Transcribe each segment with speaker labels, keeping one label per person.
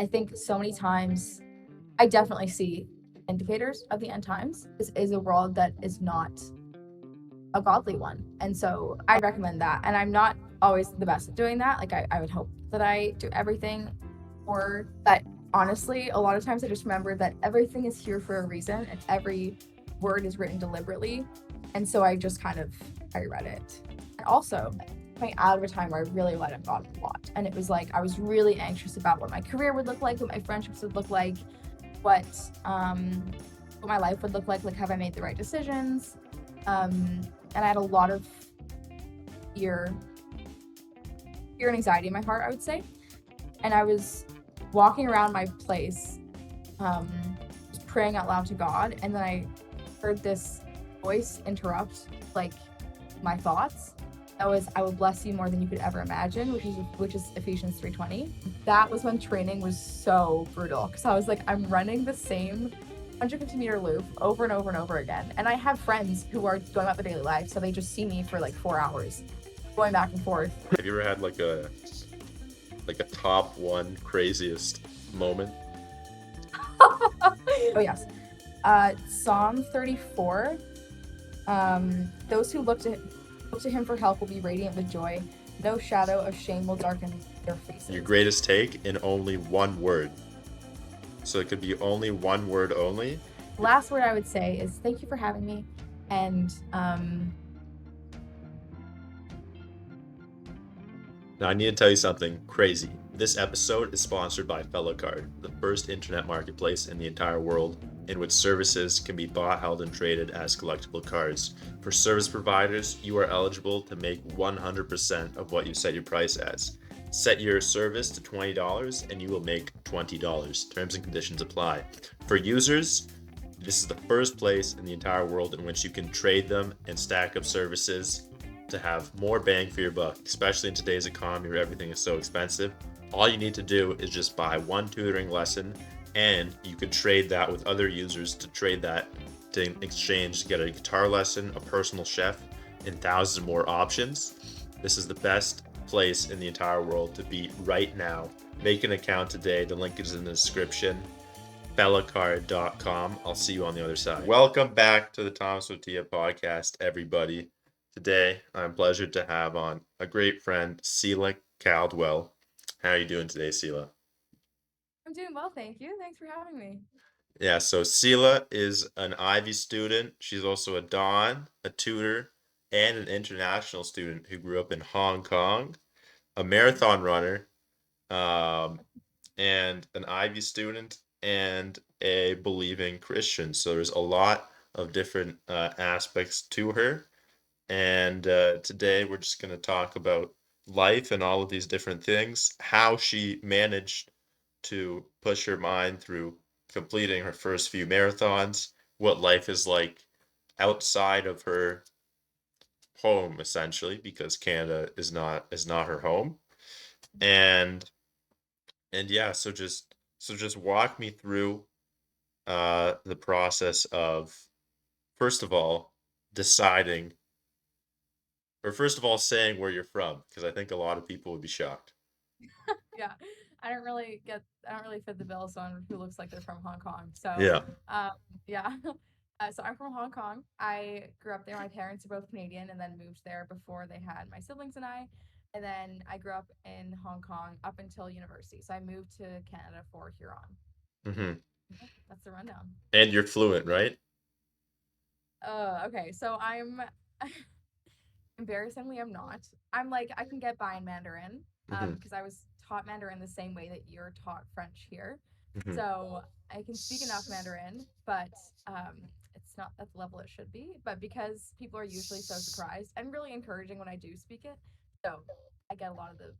Speaker 1: I think so many times I definitely see indicators of the end times. This is a world that is not a godly one. And so I recommend that. And I'm not always the best at doing that. Like I would hope that I do everything, or that honestly, a lot of times I just remember that everything is here for a reason and every word is written deliberately. And so I just I read it. And also, coming out of a time where I really let it God a lot. And it was like I was really anxious about what my career would look like, what my friendships would look like, what my life would look like have I made the right decisions? And I had a lot of fear and anxiety in my heart, I would say. And I was walking around my place, just praying out loud to God, and then I heard this voice interrupt my thoughts. That was, "I will bless you more than you could ever imagine," which is Ephesians 3:20. That was when training was so brutal, because I was like, I'm running the same 150-meter loop over and over and over again. And I have friends who are going about their daily life, so they just see me for 4 hours going back and forth.
Speaker 2: Have you ever had a top one craziest moment?
Speaker 1: Oh yes. Psalm 34. Those who look to him for help will be radiant with joy. No shadow of shame will darken their faces.
Speaker 2: Your greatest take in only one word. So it could be only one word only.
Speaker 1: Last word I would say is thank you for having me. And
Speaker 2: Now I need to tell you something crazy. This episode is sponsored by FellowCard, the first internet marketplace in the entire world in which services can be bought, held, and traded as collectible cards. For service providers, you are eligible to make 100% of what you set your price as. Set your service to $20 and you will make $20. Terms and conditions apply. For users, this is the first place in the entire world in which you can trade them and stack up services to have more bang for your buck, especially in today's economy where everything is so expensive. All you need to do is just buy one tutoring lesson, and you could trade that with other users to trade that to exchange to get a guitar lesson, a personal chef, and thousands more options. This is the best place in the entire world to be right now. Make an account today. The link is in the description. Bellacard.com. I'll see you on the other side. Welcome back to the Thomas Botea Podcast, everybody. Today, I'm pleasured to have on a great friend, Sela Caldwell. How are you doing today, Sela?
Speaker 1: I'm doing well, thank you. Thanks for having me.
Speaker 2: Yeah, so Sela is an Ivey student. She's also a Don, a tutor, and an international student who grew up in Hong Kong, a marathon runner, and an Ivey student, and a believing Christian. So there's a lot of different aspects to her. And today we're just going to talk about life and all of these different things, how she managed to push her mind through completing her first few marathons, what life is like outside of her home, essentially, because Canada is not her home. And yeah, so just walk me through the process of, first of all, deciding, or first of all, saying where you're from, because I think a lot of people would be shocked.
Speaker 1: Yeah, I don't really fit the bill on who looks like they're from Hong Kong. So
Speaker 2: Yeah.
Speaker 1: yeah. So I'm from Hong Kong. I grew up there. My parents are both Canadian and then moved there before they had my siblings and I. And then I grew up in Hong Kong up until university. So I moved to Canada for Huron.
Speaker 2: Mm-hmm.
Speaker 1: That's the rundown.
Speaker 2: And you're fluent, right?
Speaker 1: Okay. So I'm embarrassingly, I'm not. I can get by in Mandarin because I was taught Mandarin the same way that you're taught French here.
Speaker 2: Mm-hmm.
Speaker 1: So I can speak enough Mandarin, but it's not at the level it should be. But because people are usually so surprised and really encouraging when I do speak it, so I get a lot of the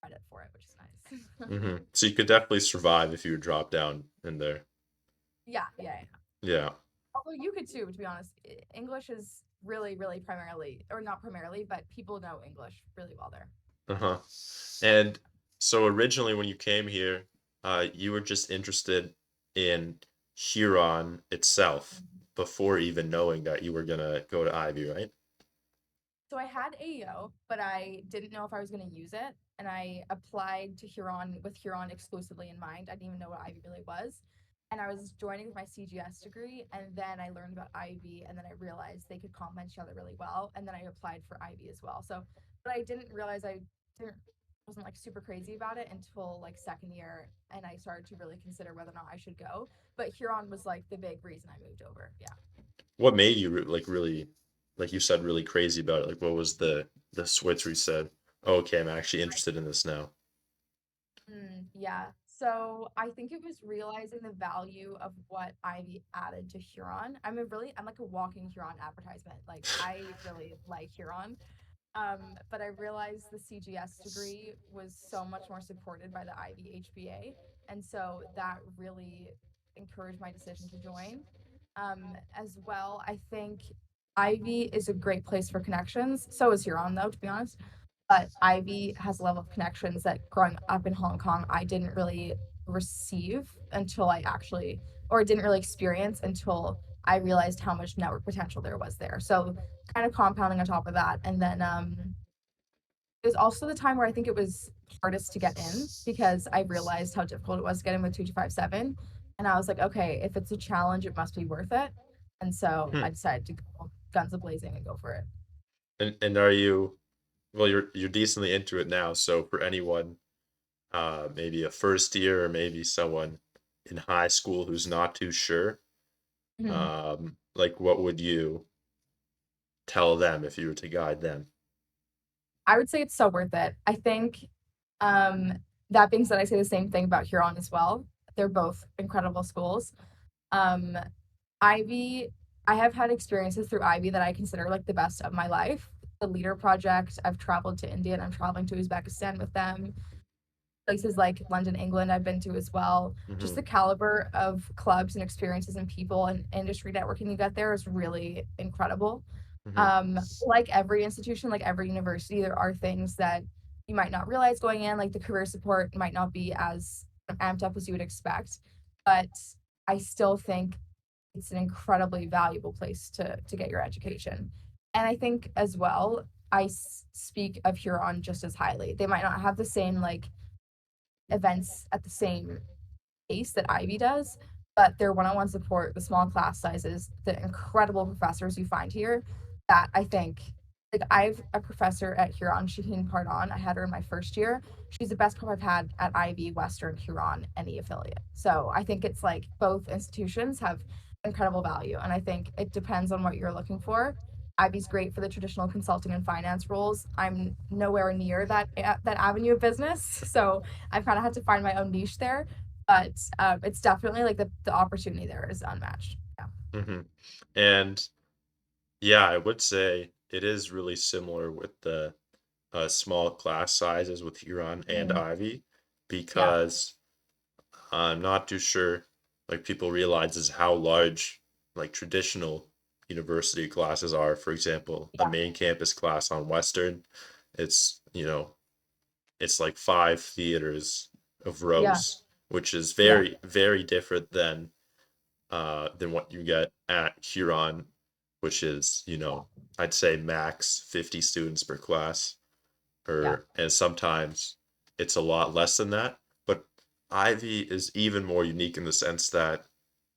Speaker 1: credit for it, which is nice.
Speaker 2: Mm-hmm. So you could definitely survive if you would drop down in there.
Speaker 1: Yeah. Although you could too, to be honest. English is really, really primarily, or not primarily, but people know English really well there.
Speaker 2: Uh-huh. And so originally when you came here, you were just interested in Huron itself before even knowing that you were gonna go to Ivey, right?
Speaker 1: So I had AEO, but I didn't know if I was going to use it. And I applied to Huron with Huron exclusively in mind. I didn't even know what Ivy really was. And I was joining with my CGS degree. And then I learned about Ivy. And then I realized they could complement each other really well. And then I applied for Ivy as well. So, but I didn't realize didn't, wasn't like super crazy about it until like second year. And I started to really consider whether or not I should go. But Huron was like the big reason I moved over. Yeah.
Speaker 2: What made you like really, like you said, really crazy about it? Like, what was the switch where you said, oh, "Okay, I'm actually interested in this now"?
Speaker 1: Yeah. So I think it was realizing the value of what Ivy added to Huron. I'm like a walking Huron advertisement. Like I really like Huron. But I realized the CGS degree was so much more supported by the Ivy HBA. And so that really encouraged my decision to join. As well, I think Ivy is a great place for connections. So is Huron, though, to be honest. But Ivy has a level of connections that growing up in Hong Kong, I didn't really receive until I actually, or didn't really experience until I realized how much network potential there was there. So kind of compounding on top of that. And then it was also the time where I think it was hardest to get in because I realized how difficult it was getting with 2257. And I was like, okay, if it's a challenge, it must be worth it. And so
Speaker 2: Hmm.
Speaker 1: I decided to go guns a blazing and go for it.
Speaker 2: And are you, well, you're decently into it now. So for anyone, maybe a first year or maybe someone in high school who's not too sure,
Speaker 1: Mhm.
Speaker 2: like what would you tell them if you were to guide them?
Speaker 1: I would say it's so worth it. I think um, that being said, I say the same thing about Huron as well. They're both incredible schools. Um, Ivy, I have had experiences through Ivy that I consider like the best of my life. The Leader Project, I've traveled to India and I'm traveling to Uzbekistan with them. Places like London, England, I've been to as well. Just
Speaker 2: Hmm.
Speaker 1: the caliber of clubs and experiences and people and industry networking you get there is really incredible.
Speaker 2: Hmm.
Speaker 1: Like every institution, like every university, there are things that you might not realize going in, like the career support might not be as amped up as you would expect, but I still think it's an incredibly valuable place to get your education. And I think as well, speak of Huron just as highly. They might not have the same like events at the same pace that Ivy does, but their one-on-one support, the small class sizes, the incredible professors you find here, that I think like I've a professor at Huron, Shaheen Pardon. I had her in my first year. She's the best prof I've had at Ivy, Western, Huron, any affiliate. So I think it's like both institutions have incredible value. And I think it depends on what you're looking for. Ivy's great for the traditional consulting and finance roles. I'm nowhere near that avenue of business, so I've kind of had to find my own niche there, but it's definitely like the opportunity there is unmatched. Yeah.
Speaker 2: Hmm. And yeah, I would say it is really similar with the small class sizes with Huron and
Speaker 1: Mhm.
Speaker 2: Ivy
Speaker 1: Yeah.
Speaker 2: because I'm not too sure, like people realize is how large like traditional university classes are. For example, a
Speaker 1: Yeah.
Speaker 2: main campus class on Western, it's, it's like five theaters of
Speaker 1: Yeah.
Speaker 2: rows, which is
Speaker 1: Yeah.
Speaker 2: very, very different than what you get at Huron, which is, I'd say max 50 students per class,
Speaker 1: Yeah.
Speaker 2: or and sometimes it's a lot less than that. But Ivy is even more unique in the sense that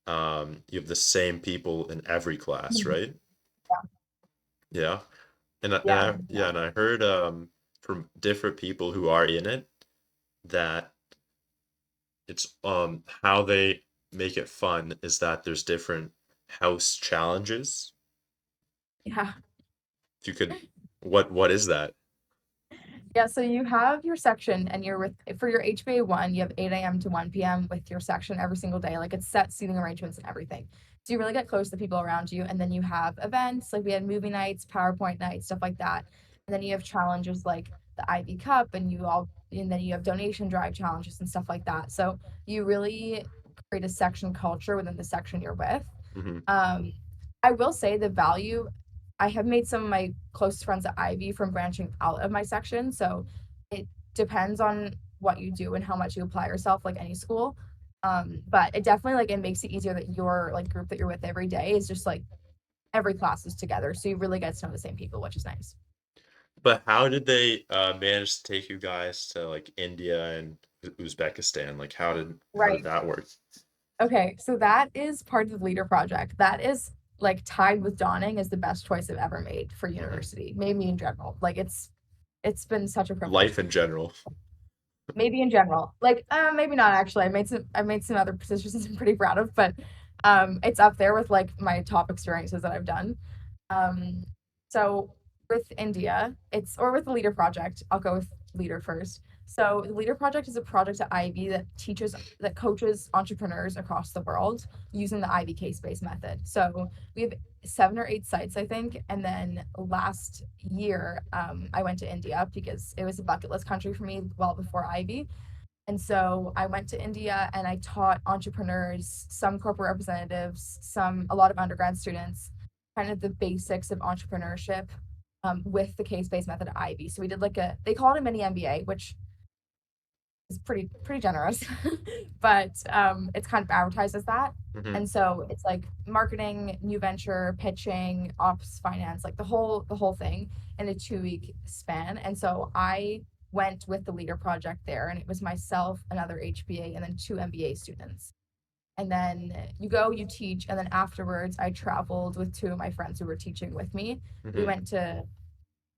Speaker 2: you have the same people in every class,
Speaker 1: Mhm.
Speaker 2: right?
Speaker 1: Yeah.
Speaker 2: Yeah.
Speaker 1: Yeah.
Speaker 2: And I heard from different people who are in it that it's how they make it fun is that there's different house challenges.
Speaker 1: Yeah.
Speaker 2: If you could, what is that?
Speaker 1: Yeah, so you have your section and you're with for your HBA1, you have 8 a.m. to 1 p.m. with your section every single day. Like it's set seating arrangements and everything. So you really get close to the people around you. And then you have events, like we had movie nights, PowerPoint nights, stuff like that. And then you have challenges like the Ivy Cup and then you have donation drive challenges and stuff like that. So you really create a section culture within the section you're with.
Speaker 2: Hmm.
Speaker 1: Um, I will say the value, I have made some of my close friends at Ivy from branching out of my section. So it depends on what you do and how much you apply yourself, like any school. But it definitely like it makes it easier that your like group that you're with every day is just like every class is together. So you really get to know the same people, which is nice.
Speaker 2: But how did they manage to take you guys to like India and Uzbekistan? Like how did
Speaker 1: Right.
Speaker 2: that work?
Speaker 1: Okay, so that is part of the leader project. That is like tied with Dawning as the best choice I've ever made for
Speaker 2: Hmm.
Speaker 1: university. Maybe in general. Like it's been such a privilege.
Speaker 2: Life in general.
Speaker 1: Maybe in general. Like maybe not actually. I made some other positions I'm pretty proud of, but it's up there with like my top experiences that I've done. Um, so with India, it's or with the Leader Project, I'll go with Leader first. So the Leader Project is a project at Ivey that coaches entrepreneurs across the world using the Ivey case-based method. So we have 7 or 8 sites, I think. And then last year, I went to India because it was a bucket list country for me well before Ivey. And so I went to India and I taught entrepreneurs, some corporate representatives, a lot of undergrad students, kind of the basics of entrepreneurship with the case-based method at Ivy. So we did they call it a mini MBA, which is pretty generous, but it's kind of advertised as that.
Speaker 2: Hmm.
Speaker 1: And so it's like marketing, new venture, pitching, ops, finance, like the whole thing in a 2-week span. And so I went with the leader project there, and it was myself, another HBA, and then 2 MBA students. And then you go, you teach, and then afterwards I traveled with 2 of my friends who were teaching with me. We
Speaker 2: Hmm.
Speaker 1: went to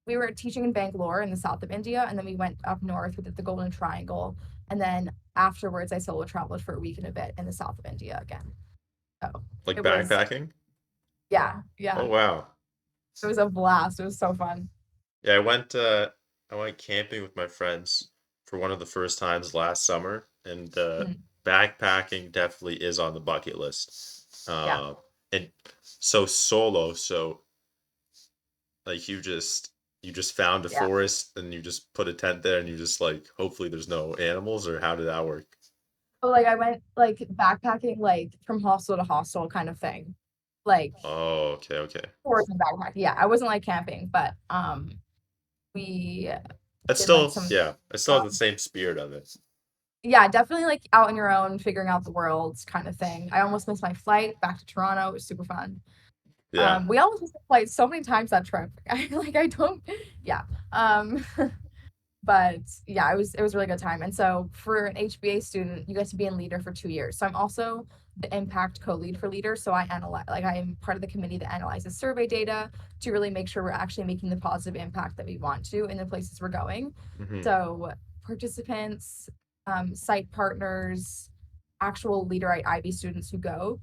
Speaker 1: we were teaching in Bangalore in the south of India, and then we went up north. We did the Golden Triangle, and then afterwards, I solo traveled for a week and a bit in the south of India again. So
Speaker 2: Like
Speaker 1: it was,
Speaker 2: backpacking?
Speaker 1: yeah,
Speaker 2: Oh
Speaker 1: yeah,
Speaker 2: wow.
Speaker 1: it was a blast. It was so fun.
Speaker 2: Yeah, I went camping with my friends for one of the first times last summer, and
Speaker 1: Mhm.
Speaker 2: backpacking definitely is on the bucket list.
Speaker 1: Yeah.
Speaker 2: And so solo, so like you just found a
Speaker 1: Yeah.
Speaker 2: forest and you just put a tent there and you just like hopefully there's no animals, or how did that work?
Speaker 1: But like I went like backpacking, like from hostel to hostel kind of thing. Like
Speaker 2: Oh, okay, okay.
Speaker 1: tours and backpacking. Yeah, I wasn't like camping, but we
Speaker 2: That's
Speaker 1: did like
Speaker 2: still,
Speaker 1: some
Speaker 2: yeah, I still have the same spirit of it.
Speaker 1: yeah, definitely like out on your own, figuring out the world kind of thing. I almost missed my flight back to Toronto. It was super fun.
Speaker 2: Yeah.
Speaker 1: We almost missed the flight so many times that trip. I don't yeah. Um but yeah, it was a really good time. And so for an HBA student, you get to be in leader for 2 years. So I'm also the impact co-lead for leader. So I am part of the committee that analyzes survey data to really make sure we're actually making the positive impact that we want to in the places we're going.
Speaker 2: Hmm.
Speaker 1: So participants, site partners, actual leader at IB students who go.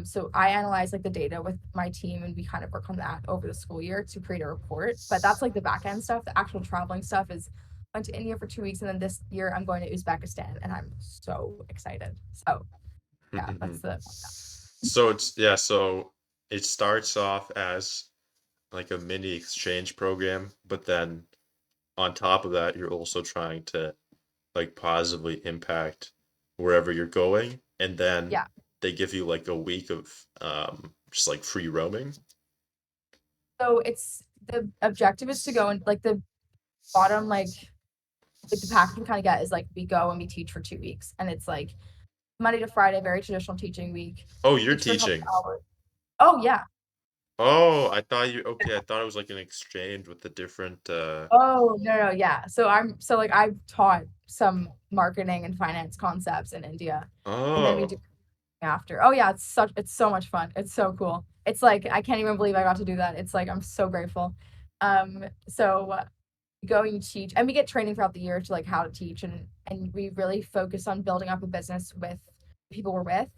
Speaker 1: So I analyze like the data with my team, and we kind of work on that over the school year to create a report. But that's like the back end stuff. The actual traveling stuff is went to India for 2 weeks, and then this year I'm going to Uzbekistan, and I'm so excited. So yeah, that's the
Speaker 2: So it's yeah, so it starts off as like a mini exchange program, but then on top of that, you're also trying to like positively impact wherever you're going, and then
Speaker 1: yeah.
Speaker 2: they give you like a week of just like free roaming.
Speaker 1: So it's the objective is to go and like the bottom like the package we kind of get is like we go and we teach for 2 weeks, and it's like Monday to Friday, very traditional teaching week.
Speaker 2: Oh, you're
Speaker 1: Teach for a couple
Speaker 2: teaching.
Speaker 1: hours. Oh yeah.
Speaker 2: Oh, I thought you okay, I thought it was like an exchange with the different
Speaker 1: Oh no no yeah. So like I've taught some marketing and finance concepts in India, and then we do
Speaker 2: oh.
Speaker 1: after. Oh yeah, it's so much fun. It's so cool. It's like I can't even believe I got to do that. It's like I'm so grateful. So go and teach, and we get training throughout the year to like how to teach, and we really focus on building up a business with people we're with.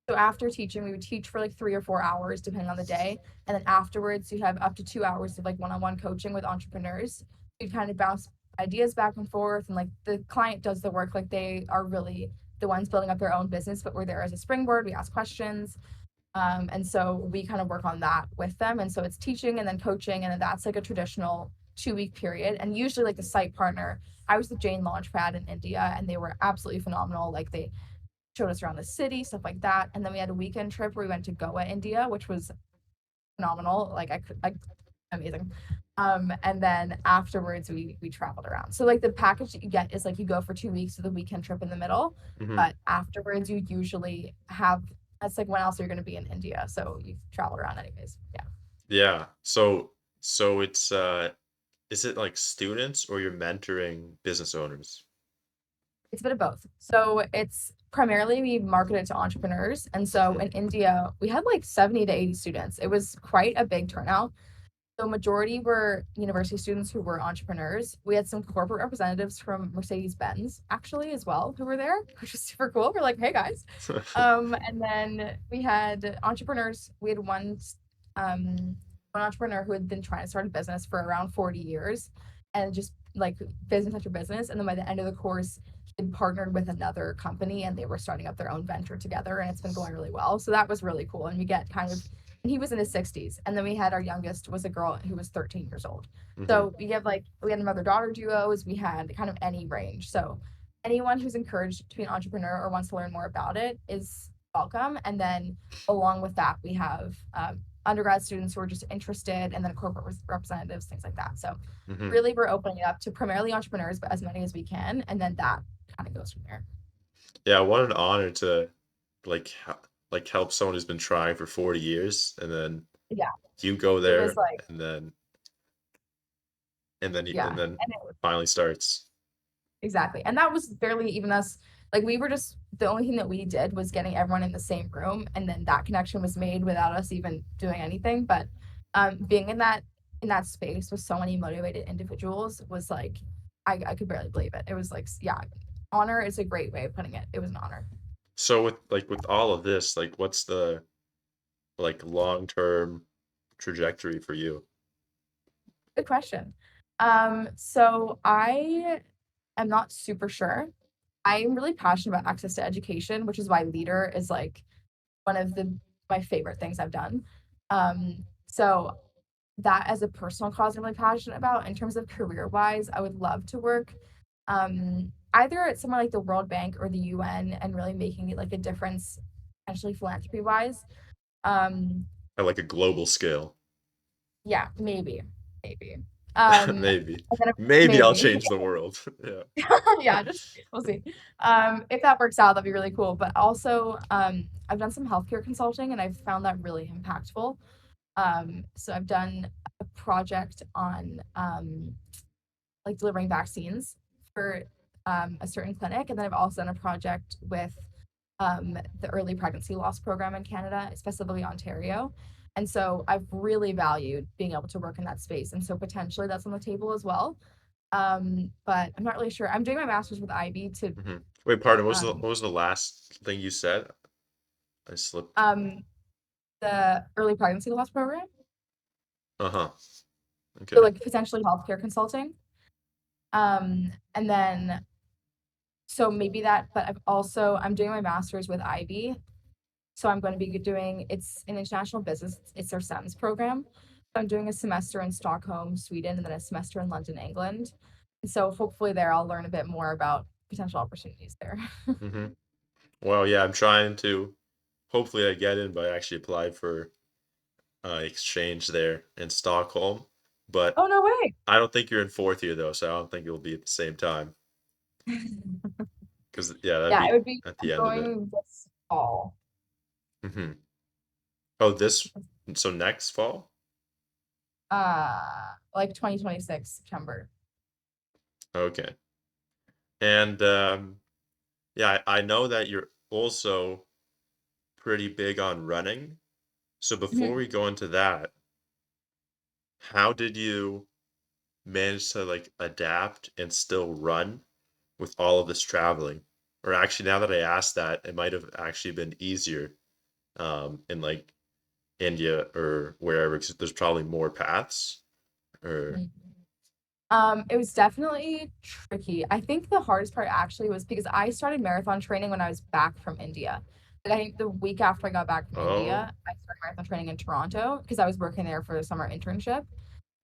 Speaker 1: So after teaching, we would teach for like 3 or 4 hours depending on the day, and then afterwards you have up to 2 hours of like one-on-one coaching with entrepreneurs. You kind of bounce ideas back and forth, and like the client does the work. Like they are really the ones building up their own business, but we're there as a springboard. We ask questions, and so we kind of work on that with them. And so it's teaching and then coaching, and then that's like a traditional 2 week period. And usually, like the site partner, I was the Jane Launchpad in India, and they were absolutely phenomenal. Like they showed us around the city, stuff like that. And then we had a weekend trip where we went to Goa, India, which was phenomenal. Amazing. And then afterwards we traveled around. So like the package that you get is like you go for 2 weeks with a weekend trip in the middle,
Speaker 2: Hmm.
Speaker 1: but afterwards you usually have that's like when else you're going to be in India. So you travel around anyways. Yeah.
Speaker 2: Yeah. So it's Is it like students or you're mentoring business owners?
Speaker 1: It's a bit of both. So it's primarily we marketed to entrepreneurs. And so
Speaker 2: Hmm.
Speaker 1: in India, we had like 70 to 80 students. It was quite a big turnout. The majority were university students who were entrepreneurs. We had some corporate representatives from Mercedes-Benz actually as well who were there, which was super cool. We're like, hey guys. And then we had entrepreneurs. We had one entrepreneur who had been trying to start a business for around 40 years and just like business after business. And then by the end of the course, he had partnered with another company and they were starting up their own venture together and it's been going really well. So that was really cool. And we get kind of, and he was in his 60s. And then we had our youngest was a girl who was 13 years old.
Speaker 2: Hmm.
Speaker 1: So we had mother-daughter duos, we had kind of any range. So anyone who's encouraged to be an entrepreneur or wants to learn more about it is welcome. And then along with that, we have undergrad students who are just interested, and then corporate representatives, things like that. So
Speaker 2: Hmm.
Speaker 1: really, we're opening it up to primarily entrepreneurs, but as many as we can, and then that kind of goes from there.
Speaker 2: Yeah, what an honor to like help someone who's been trying for 40 years, and then
Speaker 1: Yeah,
Speaker 2: you go
Speaker 1: it was
Speaker 2: there,
Speaker 1: like
Speaker 2: and then
Speaker 1: yeah,
Speaker 2: and then
Speaker 1: and it
Speaker 2: finally starts.
Speaker 1: exactly. And that was barely even us. Like we were just the only thing that we did was getting everyone in the same room, and then that connection was made without us even doing anything. But being in that space with so many motivated individuals was like I could barely believe it. It was like yeah, honor is a great way of putting it. It was an honor.
Speaker 2: So with all of this, like what's the like long-term trajectory for you?
Speaker 1: Good question. So I am not super sure. I'm really passionate about access to education, which is why leader is like one of the my favorite things I've done. So that as a personal cause I'm really passionate about. In terms of career wise, I would love to work either at somewhere like the World Bank or the UN and really making it like a difference, potentially philanthropy wise. Um,
Speaker 2: At like a global scale.
Speaker 1: yeah, maybe. And
Speaker 2: Maybe.
Speaker 1: then
Speaker 2: Maybe I'll
Speaker 1: maybe
Speaker 2: change the world. Yeah.
Speaker 1: yeah, just we'll see. If that works out, that'd be really cool. But also, I've done some healthcare consulting and I've found that really impactful. So I've done a project on like delivering vaccines for a certain clinic, and then I've also done a project with the early pregnancy loss program in Canada, specifically Ontario. And so I've really valued being able to work in that space, and so potentially that's on the table as well. But I'm not really sure. I'm doing my master's with Ivey to
Speaker 2: Hmm. Wait, pardon,
Speaker 1: um,
Speaker 2: what was the last thing you said? I slipped.
Speaker 1: um, the early pregnancy loss program.
Speaker 2: Uh-huh.
Speaker 1: So
Speaker 2: Okay.
Speaker 1: like potentially healthcare consulting. And then so maybe that, but I'm doing my master's with Ivey. So I'm going to be doing it's an international business, it's their SEMS program. So I'm doing a semester in Stockholm, Sweden, and then a semester in London, England. And so hopefully there I'll learn a bit more about potential opportunities there.
Speaker 2: Hmm. Well, yeah, I'm trying to hopefully I get in, but I actually applied for exchange there in Stockholm. But
Speaker 1: Oh no way.
Speaker 2: I don't think you're in fourth year though, so I don't think it'll be at the same time. Because yeah, that'd
Speaker 1: Yeah, it
Speaker 2: be
Speaker 1: would be
Speaker 2: at
Speaker 1: I'm
Speaker 2: the end of it.
Speaker 1: going this fall.
Speaker 2: Hmm. Oh, this so next fall?
Speaker 1: Like 2026 September.
Speaker 2: Okay. And yeah, I know that you're also pretty big on running. So before
Speaker 1: Mhm.
Speaker 2: we go into that, how did you manage to like adapt and still run with all of this traveling? Or actually, now that I asked that, it might have actually been easier in like India or wherever, because there's probably more paths. Or
Speaker 1: It was definitely tricky. I think the hardest part actually was because I started marathon training when I was back from India. Like I think the week after I got back from
Speaker 2: oh,
Speaker 1: India, I started marathon training in Toronto because I was working there for a summer internship.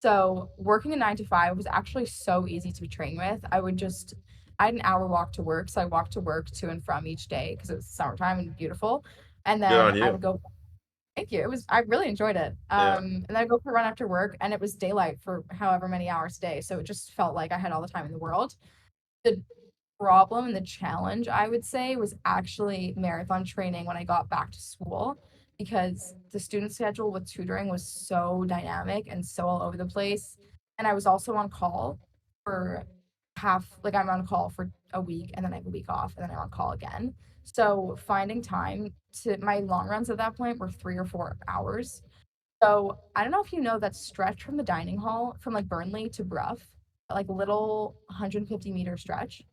Speaker 1: So working a 9 to 5 was actually so easy to train with. I had an hour walk to work, so I walked to work to and from each day because it was summertime and beautiful. And
Speaker 2: good on
Speaker 1: then I
Speaker 2: you.
Speaker 1: would go. Thank you. I really enjoyed it.
Speaker 2: Yeah.
Speaker 1: And then I go for a run after work, and it was daylight for however many hours a day. So it just felt like I had all the time in the world. The problem and the challenge, I would say, was actually marathon training when I got back to school because the student schedule with tutoring was so dynamic and so all over the place. and I was also on call for I'm on call for a week and then I have a week off and then I'm on call again. So finding time to my long runs at that point were 3 or 4 hours. So I don't know if you know that stretch from the dining hall from like Burnley to Bruff, like little 150-meter stretch.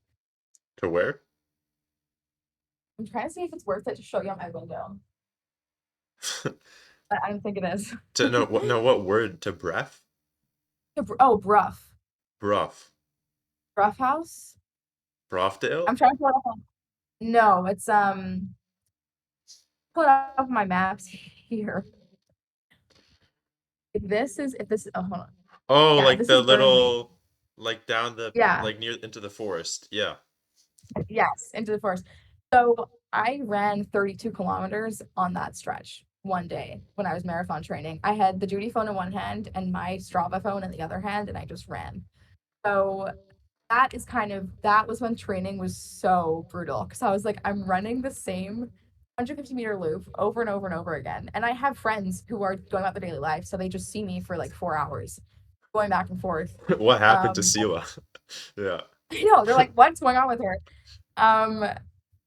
Speaker 2: To where?
Speaker 1: I'm trying to see if it's worth it to show you on my window, but I don't think it is.
Speaker 2: To no what no what word to breath?
Speaker 1: Oh, Bruff.
Speaker 2: Bruff.
Speaker 1: Bruff House?
Speaker 2: Brofdale?
Speaker 1: I'm trying to pull it up on. No, it's pull it up on my maps here. If this oh hold on.
Speaker 2: Oh,
Speaker 1: Yeah,
Speaker 2: like
Speaker 1: this
Speaker 2: the
Speaker 1: is Burnley.
Speaker 2: little like down the
Speaker 1: Yeah,
Speaker 2: like near into the forest. Yeah.
Speaker 1: yes, into the forest. So I ran 32 kilometers on that stretch one day when I was marathon training. I had the duty phone in one hand and my Strava phone in the other hand, and I just ran. So that was when training was so brutal because I was like, I'm running the same 150-meter loop over and over and over again. And I have friends who are going about their daily life, so they just see me for like 4 hours going back and forth.
Speaker 2: What happened to
Speaker 1: Um,
Speaker 2: Sela? Yeah.
Speaker 1: I know, they're like, what's going on with her? Um,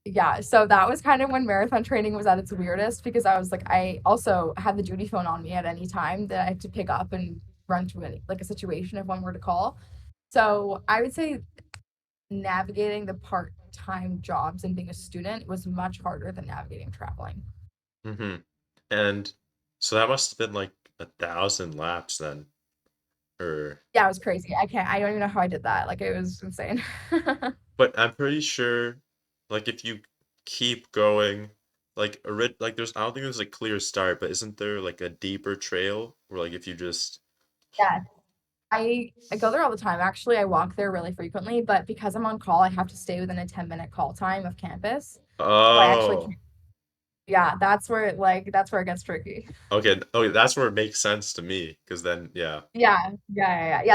Speaker 1: yeah, so that was kind of when marathon training was at its weirdest because I was like, I also had the duty phone on me at any time that I had to pick up and run to like a situation if one were to call. So I would say navigating the part-time jobs and being a student was much harder than navigating traveling.
Speaker 2: hmm And so that must have been like 1,000 laps then, or
Speaker 1: Yeah, it was crazy. I don't even know how I did that. Like it was insane.
Speaker 2: but I'm pretty sure, like if you keep going, like there's I don't think there's a clear start, but isn't there like a deeper trail where like if you just
Speaker 1: Yeah. I go there all the time. Actually, I walk there really frequently, but because I'm on call, I have to stay within a 10-minute call time of campus. So I actually
Speaker 2: oh
Speaker 1: can't. Yeah, that's where it gets tricky.
Speaker 2: okay, that's where it makes sense to me because then
Speaker 1: Yeah.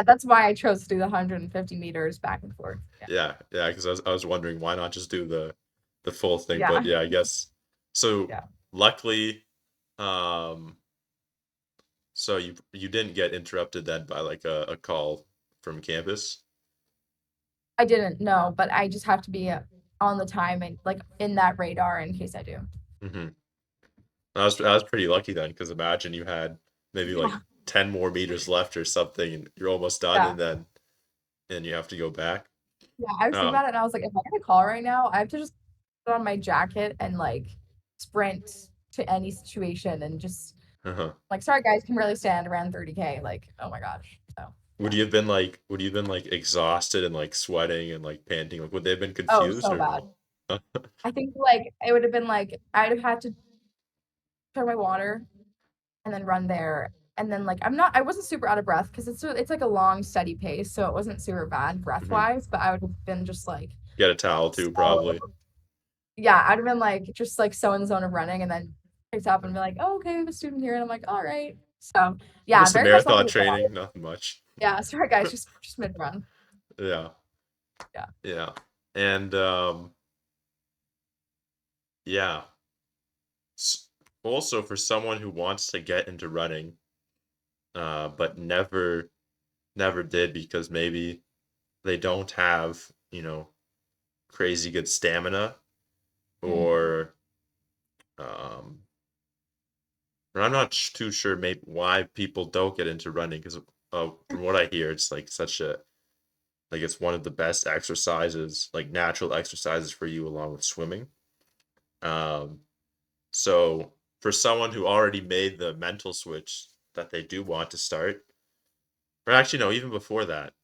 Speaker 1: That's why I chose to do the 150 meters back and forth. Yeah.
Speaker 2: yeah because I was wondering why not just do the full thing, but
Speaker 1: Yeah.
Speaker 2: yeah I guess so.
Speaker 1: Yeah.
Speaker 2: Luckily, um, so you didn't get interrupted then by like a call from campus.
Speaker 1: I didn't know, but I just have to be on the time and like in that radar in case I do.
Speaker 2: hmm I was pretty lucky then because imagine you had maybe like
Speaker 1: Yeah.
Speaker 2: 10 more meters left or something and you're almost done
Speaker 1: Yeah.
Speaker 2: and you have to go back.
Speaker 1: Yeah. I was thinking
Speaker 2: Oh,
Speaker 1: about it and I was like, if I get a call right now, I have to just put on my jacket and like sprint to any situation and just
Speaker 2: uh-huh.
Speaker 1: like, sorry guys, can barely stand around 30K. Like, oh my gosh. So
Speaker 2: Would
Speaker 1: yeah.
Speaker 2: you have been like would you have been like exhausted and like sweating and like panting? Like would they have been
Speaker 1: Oh,
Speaker 2: confused
Speaker 1: so
Speaker 2: or
Speaker 1: bad.
Speaker 2: no?
Speaker 1: I think like it would have been like I'd have had to turn my water and then run there. And then like I wasn't super out of breath because it's like a long steady pace, so it wasn't super bad breath
Speaker 2: hmm
Speaker 1: wise, but I would have been just like
Speaker 2: Get a towel too,
Speaker 1: so
Speaker 2: probably.
Speaker 1: yeah, I'd have been like just like so in the zone of running and then picked up and be like, oh okay, we have a student here and I'm like, all right. So yeah,
Speaker 2: Just a
Speaker 1: very much lucky
Speaker 2: marathon
Speaker 1: with that.
Speaker 2: training, nothing much.
Speaker 1: Yeah, sorry guys, just mid run.
Speaker 2: Yeah,
Speaker 1: Yeah.
Speaker 2: yeah. And yeah. S- Also for someone who wants to get into running, but never did because maybe they don't have, crazy good stamina
Speaker 1: Mm.
Speaker 2: or um or I'm not too sure maybe why people don't get into running because from what I hear it's like such a like it's one of the best exercises, like natural exercises for you along with swimming. Um so for someone who already made the mental switch that they do want to start, or actually no, even before that,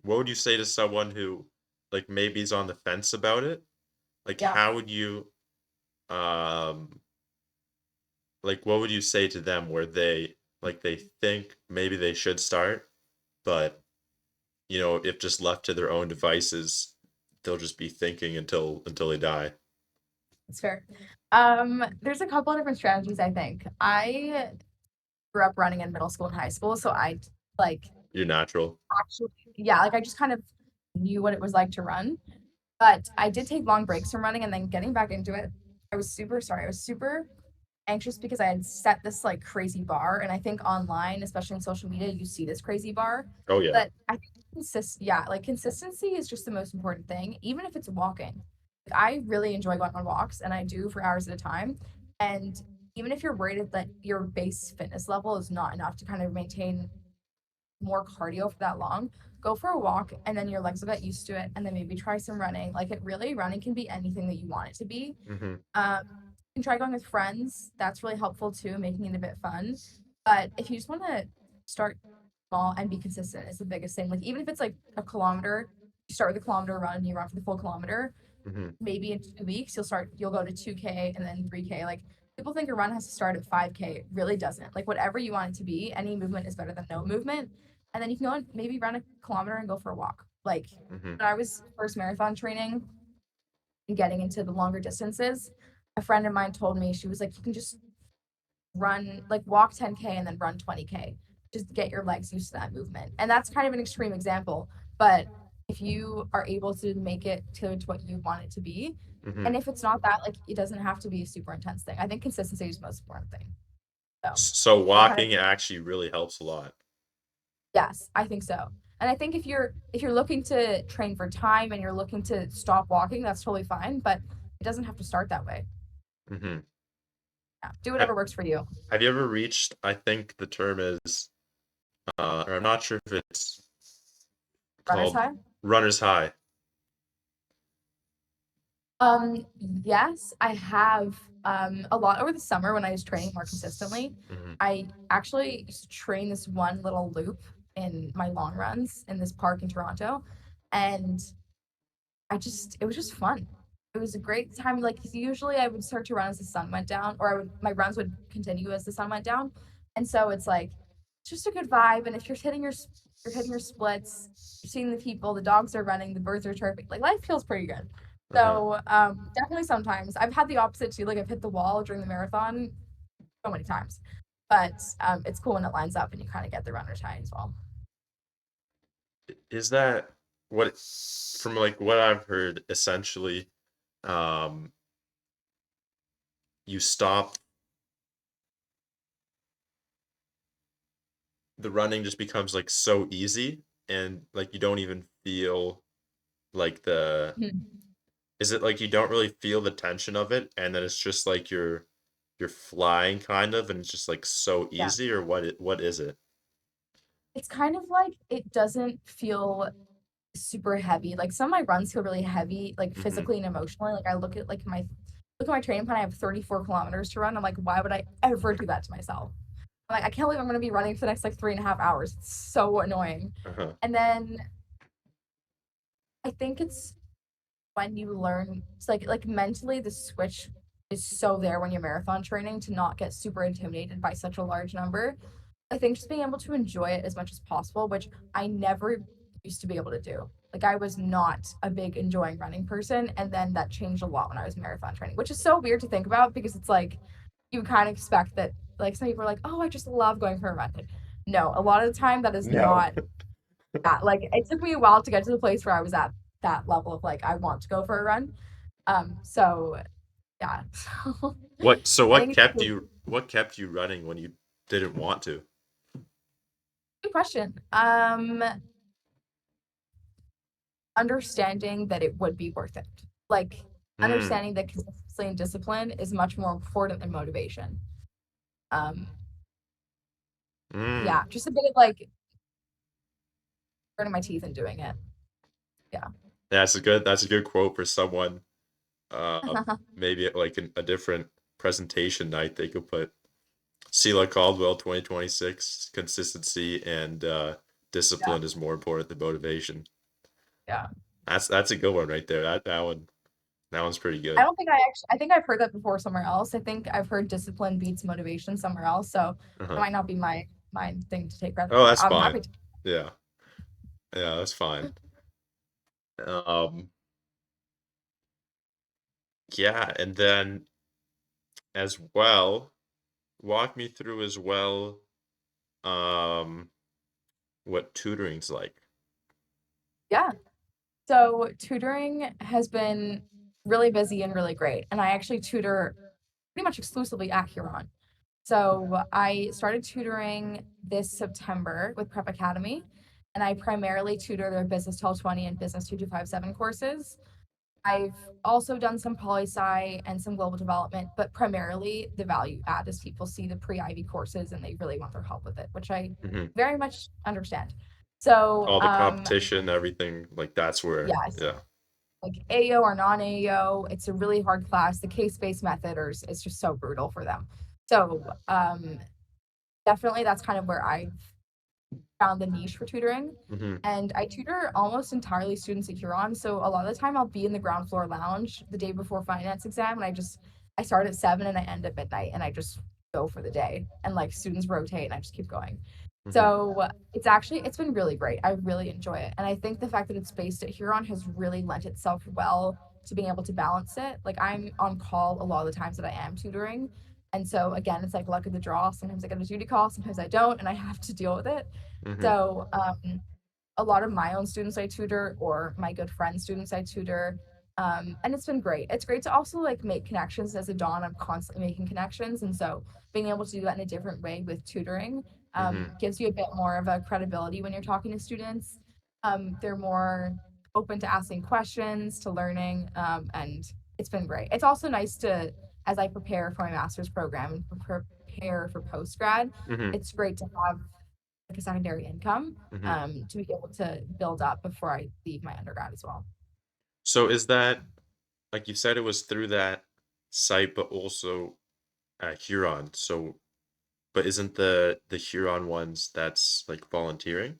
Speaker 2: what would you say to someone who like maybe is on the fence about it? Like
Speaker 1: Yeah.
Speaker 2: how would you um like what would you say to them where they think maybe they should start, but if just left to their own devices, they'll just be thinking until they die.
Speaker 1: It's fair. There's a couple of different strategies I think. I grew up running in middle school and high school, so I like
Speaker 2: You're natural.
Speaker 1: actually yeah, like I just kind of knew what it was like to run. But I did take long breaks from running and then getting back into it. I was super sorry. I was super anxious because I had set this like crazy bar, and I think online, especially in social media, you see this crazy bar.
Speaker 2: Oh yeah.
Speaker 1: But I think yeah, like consistency is just the most important thing, even if it's walking. Like, I really enjoy going on walks, and I do for hours at a time. And even if you're worried that your base fitness level is not enough to kind of maintain more cardio for that long, go for a walk, and then your legs will get used to it, and then maybe try some running. Like, it really, running can be anything that you want it to be.
Speaker 2: Hmm.
Speaker 1: You can try going with friends. That's really helpful too, making it a bit fun. But if you just want to start small and be consistent, is the biggest thing. Like, even if it's like a kilometer, you start with a kilometer run, you run for the full kilometer.
Speaker 2: Hmm.
Speaker 1: Maybe in 2 weeks you'll go to 2K and then 3K. Like, people think a run has to start at 5K. It really doesn't. Like, whatever you want it to be, any movement is better than no movement. And then you can go and maybe run a kilometer and go for a walk. Like,
Speaker 2: Hmm.
Speaker 1: when I was first marathon training and getting into the longer distances, a friend of mine told me, she was like, you can just run, like walk 10K and then run 20K. Just get your legs used to that movement. And that's kind of an extreme example, but if you are able to make it to what you want it to be,
Speaker 2: Hmm.
Speaker 1: and if it's not that, like it doesn't have to be a super intense thing. I think consistency is the most important thing. So
Speaker 2: So
Speaker 1: it kind of,
Speaker 2: walking actually really helps a lot.
Speaker 1: yes, I think so. And I think if you're looking to train for time and you're looking to stop walking, that's totally fine, but it doesn't have to start that way.
Speaker 2: Hmm.
Speaker 1: Yeah, do
Speaker 2: Have,
Speaker 1: whatever works for you.
Speaker 2: have you ever reached, I think the term is, or I'm not sure if it's
Speaker 1: Runner's
Speaker 2: called
Speaker 1: high.
Speaker 2: runner's high.
Speaker 1: Yes, I have a lot over the summer when I was training more consistently.
Speaker 2: Hmm.
Speaker 1: I actually used to train this one little loop in my long runs in this park in Toronto, and it was just fun. It was a great time. Like, 'cause usually I would start to run as the sun went down, or my runs would continue as the sun went down. And so it's like, it's just a good vibe. And if you're hitting your splits, you're seeing the people, the dogs are running, the birds are chirping, like life feels pretty good.
Speaker 2: Uh-huh.
Speaker 1: So definitely sometimes I've had the opposite too. Like, I've hit the wall during the marathon so many times, but it's cool when it lines up and you kind of get the runner's high as well.
Speaker 2: Is that what, from like what I've heard, essentially, um, you stop, the running just becomes like so easy, and like you don't even feel like
Speaker 1: Mhm.
Speaker 2: is it like you don't really feel the tension of it, and then it's just like you're flying kind of, and it's just like so
Speaker 1: Yeah.
Speaker 2: easy, or what is it?
Speaker 1: It's kind of like it doesn't feel super heavy. Like, some of my runs feel really heavy, like
Speaker 2: Hmm.
Speaker 1: physically and emotionally. Like, I look at my training plan. I have 34 kilometers to run. I'm like, why would I ever do that to myself? I'm like, I can't believe I'm gonna be running for the next like 3.5 hours. It's so annoying.
Speaker 2: Uh-huh.
Speaker 1: And then I think it's when you learn, it's like mentally the switch is so there when you're marathon training to not get super intimidated by such a large number. I think just being able to enjoy it as much as possible, which I never used to be able to do. Like, I was not a big enjoying running person, and then that changed a lot when I was marathon training, which is so weird to think about because it's like you kind of expect that. Like, some people are like, "Oh, I just love going for a run." Like, no, a lot of the time that is
Speaker 2: No.
Speaker 1: not that. Like, it took me a while to get to the place where I was at that level of like I want to go for a run. So yeah, so
Speaker 2: What, so
Speaker 1: I think it's a
Speaker 2: what kept you running when you didn't want to?
Speaker 1: good question. Understanding that it would be worth it. Like,
Speaker 2: Mm,
Speaker 1: understanding that consistency and discipline is much more important than motivation. Um,
Speaker 2: mm.
Speaker 1: yeah, just a bit of like burning my teeth and doing it. Yeah.
Speaker 2: That's a good quote for someone. Maybe at like a different presentation night, they could put Sela Caldwell 2026 consistency and
Speaker 1: Yeah.
Speaker 2: discipline is more important than motivation.
Speaker 1: Yeah.
Speaker 2: That's a good one right there. That one's pretty
Speaker 1: I
Speaker 2: good.
Speaker 1: don't think I think I've heard that before somewhere else. I think I've heard discipline beats motivation somewhere else. So it
Speaker 2: Uh-huh.
Speaker 1: might not be my thing to take credit
Speaker 2: Oh,
Speaker 1: for.
Speaker 2: that's
Speaker 1: I'm
Speaker 2: fine.
Speaker 1: happy to.
Speaker 2: Yeah. Yeah, that's fine. Um, yeah, and then as well, walk me through as well, um, what tutoring's like.
Speaker 1: Yeah. So tutoring has been really busy and really great. And I actually tutor pretty much exclusively at Huron. So I started tutoring this September with Prep Academy, and I primarily tutor their Business 1220 and Business 2257 courses. I've also done some poli-sci and some global development, but primarily the value add is people see the pre-Ivy courses and they really want their help with it, which I
Speaker 2: Hmm.
Speaker 1: very much understand. So,
Speaker 2: All the competition, everything, like that's where,
Speaker 1: yes,
Speaker 2: yeah.
Speaker 1: like AO or non-AO, it's a really hard class. The case-based method is just so brutal for them. So, definitely that's kind of where I've found the niche for tutoring.
Speaker 2: Hmm.
Speaker 1: And I tutor almost entirely students at Huron. So a lot of the time I'll be in the ground floor lounge the day before finance exam and I start at 7 and I end at midnight and I just go for the day. And like students rotate and I just keep going.
Speaker 2: Hmm.
Speaker 1: So it's been really great. I really enjoy it. And I think the fact that it's based at Huron has really lent itself well to being able to balance it. Like I'm on call a lot of the times that I am tutoring. And so again, it's like luck of the draw. Sometimes I get a duty call, sometimes I don't, and I have to deal with it.
Speaker 2: Hmm.
Speaker 1: So a lot of my own students I tutor or my good friend students I tutor. And it's been great. It's great to also like make connections as a Dawn. I'm constantly making connections. And so being able to do that in a different way with tutoring
Speaker 2: Hmm.
Speaker 1: gives you a bit more of a credibility when you're talking to students. They're more open to asking questions, to learning, and it's been great. It's also nice to, as I prepare for my master's program and prepare for post grad,
Speaker 2: Hmm.
Speaker 1: it's great to have like a secondary income
Speaker 2: Hmm.
Speaker 1: to be able to build up before I leave my undergrad as well.
Speaker 2: So is that, like you said, it was through that site, but also at Huron. So, but isn't the Huron ones that's like volunteering?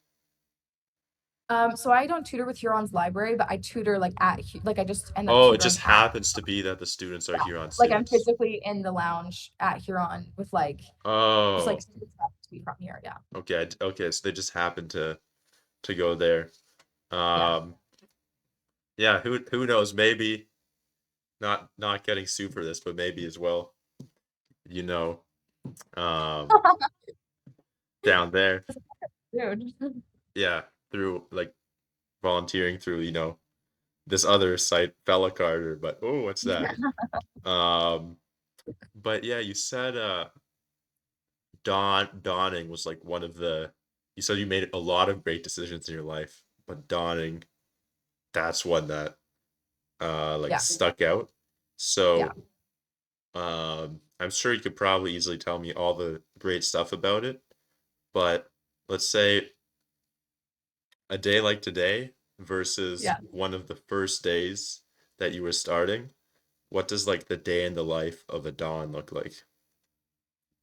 Speaker 1: So I don't tutor with Huron's library, but I tutor like like I just end up
Speaker 2: Oh, it
Speaker 1: tutoring
Speaker 2: just
Speaker 1: at,
Speaker 2: happens to be that the students are
Speaker 1: yeah,
Speaker 2: Huron
Speaker 1: like I'm
Speaker 2: students.
Speaker 1: physically in the lounge at Huron with like just like
Speaker 2: Oh,
Speaker 1: students that to be from here. Yeah,
Speaker 2: okay, okay. So they just happen to go there.
Speaker 1: yeah.
Speaker 2: Um, yeah. Who knows? Maybe not getting sued for this, but maybe as well. You know, um, down there,
Speaker 1: Dude.
Speaker 2: yeah, through like volunteering through this other site, Fella Carter. But oh, what's that? Um, but yeah, you said dawning was like one of the. You said you made a lot of great decisions in your life, but dawning, that's one that like
Speaker 1: Yeah,
Speaker 2: stuck out.
Speaker 1: yeah.
Speaker 2: So I'm sure you could probably easily tell me all the great stuff about it, but let's say a day like today versus
Speaker 1: Yeah.
Speaker 2: one of the first days that you were starting, what does like the day in the life of a dawn look like?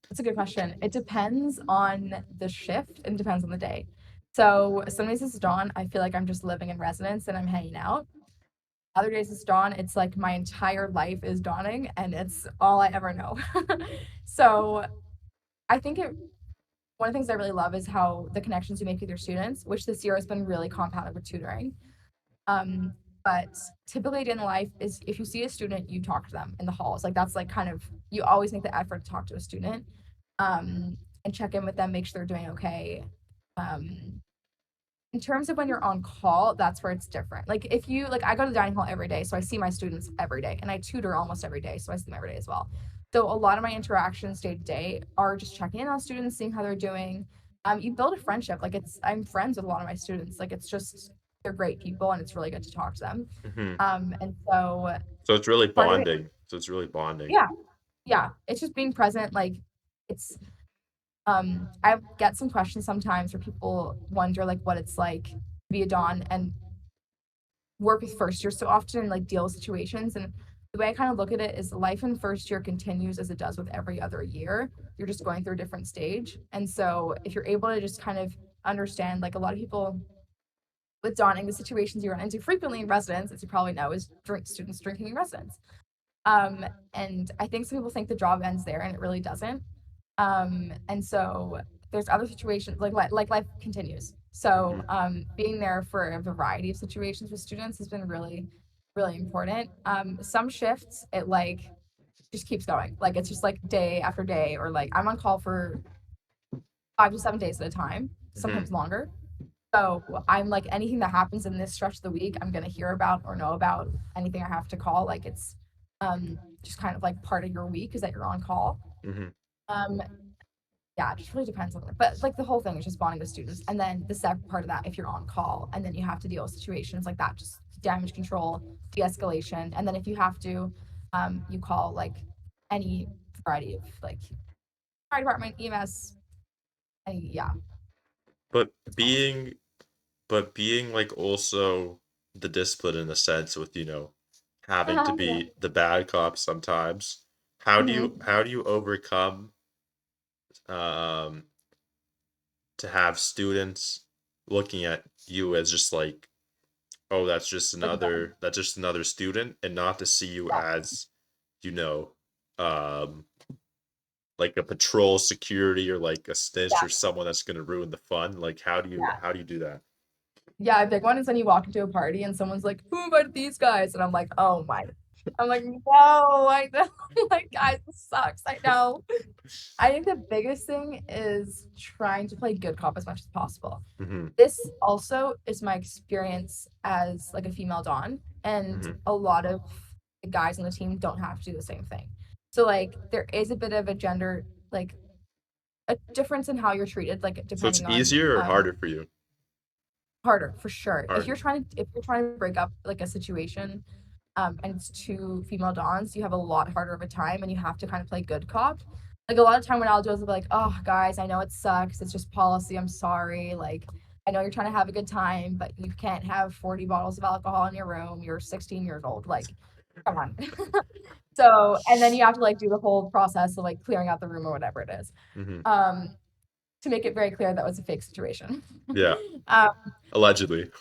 Speaker 1: That's a good question. It depends on the shift and depends on the day. So some days it's dawn, I feel like I'm just living in residence and I'm hanging out. Other days it's dawn, it's like my entire life is dawning and it's all I ever know. So I think one of the things I really love is how the connections you make with your students, which this year has been really compounded with tutoring. Um, but typically in life is if you see a student, you talk to them in the halls. Like that's like kind of you always make the effort to talk to a student and check in with them, make sure they're doing okay. Um, in terms of when you're on call, that's where it's different. Like if you like I go to the dining hall every day, so I see my students every day and I tutor almost every day, so I see them every day as well. So a lot of my interactions day to day are just checking in on students, seeing how they're doing. You build a friendship. Like I'm friends with a lot of my students. Like it's just they're great people and it's really good to talk to them.
Speaker 2: Hmm.
Speaker 1: And so
Speaker 2: So it's really
Speaker 1: part of it,
Speaker 2: bonding. So it's really bonding.
Speaker 1: yeah, yeah, it's just being present. Like it's I get some questions sometimes where people wonder like what it's like to be a Dawn and work with first year so often and like deal with situations. And the way I kind of look at it is life in first year continues as it does with every other year. You're just going through a different stage. And so if you're able to just kind of understand, like a lot of people with dawning, the situations you run into frequently in residence, as you probably know, is students drinking in residence. And I think some people think the job ends there and it really doesn't. And so there's other situations like life continues. So
Speaker 2: Hmm.
Speaker 1: being there for a variety of situations with students has been really, really important. Some shifts it like just keeps going. Like it's just like day after day, or like I'm on call for 5 to 7 days at a time,
Speaker 2: Hmm.
Speaker 1: sometimes longer. So I'm like anything that happens in this stretch of the week, I'm gonna hear about or know about anything I have to call. Like it's just kind of like part of your week is that you're on call.
Speaker 2: Mm-hmm.
Speaker 1: Um, yeah, it just really depends on it. But like the whole thing is just bonding with students. And then the second part of that, if you're on call and then you have to deal with situations like that, just damage control, de-escalation. And then if you have to, you call like any variety of like fire department, EMS, any, yeah.
Speaker 2: But being like also the discipline in a sense with, having to
Speaker 1: Yeah.
Speaker 2: be the bad cop sometimes.
Speaker 1: Mhm.
Speaker 2: How do you overcome um to have students looking at you as just like, oh,
Speaker 1: Like them.
Speaker 2: that's just another student, and not to see you
Speaker 1: Yeah.
Speaker 2: as, you know, um like a patrol security or like a snitch
Speaker 1: Yeah.
Speaker 2: or someone that's gonna ruin the fun. Like
Speaker 1: Yeah.
Speaker 2: how do you do that?
Speaker 1: Yeah, a big one is when you walk into a party and someone's like, "Who invited these guys?" And I'm like, "Oh my." I'm like, "No, I know." Like, guys, this sucks. I know. I think the biggest thing is trying to play good cop as much as possible.
Speaker 2: Mm-hmm.
Speaker 1: This also is my experience as like a female Don, and
Speaker 2: Mm-hmm.
Speaker 1: a lot of the guys on the team don't have to do the same thing. So like there is a bit of a gender like a difference in how you're treated, like
Speaker 2: So it's
Speaker 1: depending on
Speaker 2: easier or harder for you?
Speaker 1: harder for sure.
Speaker 2: Harder.
Speaker 1: If you're trying to break up like a situation, and it's two female dons, you have a lot harder of a time, and you have to kind of play good cop. Like a lot of time when I'll do is be like, oh guys, I know it sucks. It's just policy. I'm sorry. Like I know you're trying to have a good time, but you can't have 40 bottles of alcohol in your room. You're 16 years old. Like, come on. So, and then you have to like do the whole process of like clearing out the room or whatever it is.
Speaker 2: Mm-hmm.
Speaker 1: Um, to make it very clear that was a fake situation.
Speaker 2: Yeah,
Speaker 1: um,
Speaker 2: allegedly.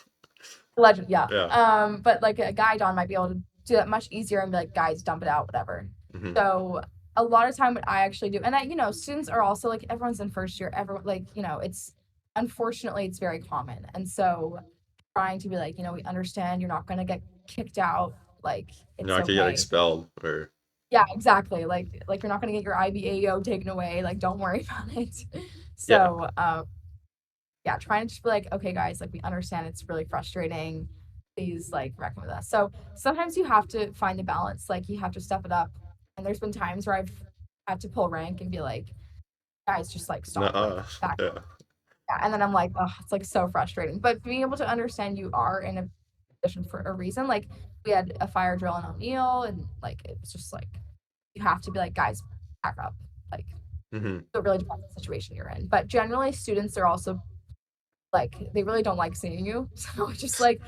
Speaker 1: Legend, yeah.
Speaker 2: Yeah.
Speaker 1: But like a guy Don might be able to do that much easier and be like, guys, dump it out, whatever.
Speaker 2: Mm-hmm.
Speaker 1: So a lot of time what I actually do, and students are also like everyone's in first year, everyone like, it's unfortunately it's very common. And so trying to be like, we understand you're not gonna get kicked out, like
Speaker 2: You're
Speaker 1: it's
Speaker 2: not gonna get
Speaker 1: okay.
Speaker 2: expelled or
Speaker 1: Yeah, exactly. Like you're not gonna get your IBAO taken away, like don't worry about it.
Speaker 2: yeah.
Speaker 1: So yeah, trying to just be like, okay, guys, like we understand it's really frustrating. Please like recommend us. So sometimes you have to find the balance. Like you have to step it up. And there's been times where I've had to pull rank and be like, guys, just like stop, like
Speaker 2: Nuh-uh.
Speaker 1: back.
Speaker 2: Yeah.
Speaker 1: Yeah. And then I'm like, oh, it's like so frustrating. But being able to understand you are in a position for a reason. Like we had a fire drill in O'Neill, and like it was just like you have to be like, guys, back up. Like
Speaker 2: Mm-hmm.
Speaker 1: it really depends on the situation you're in. But generally students are also like they really don't like seeing you. So it's just like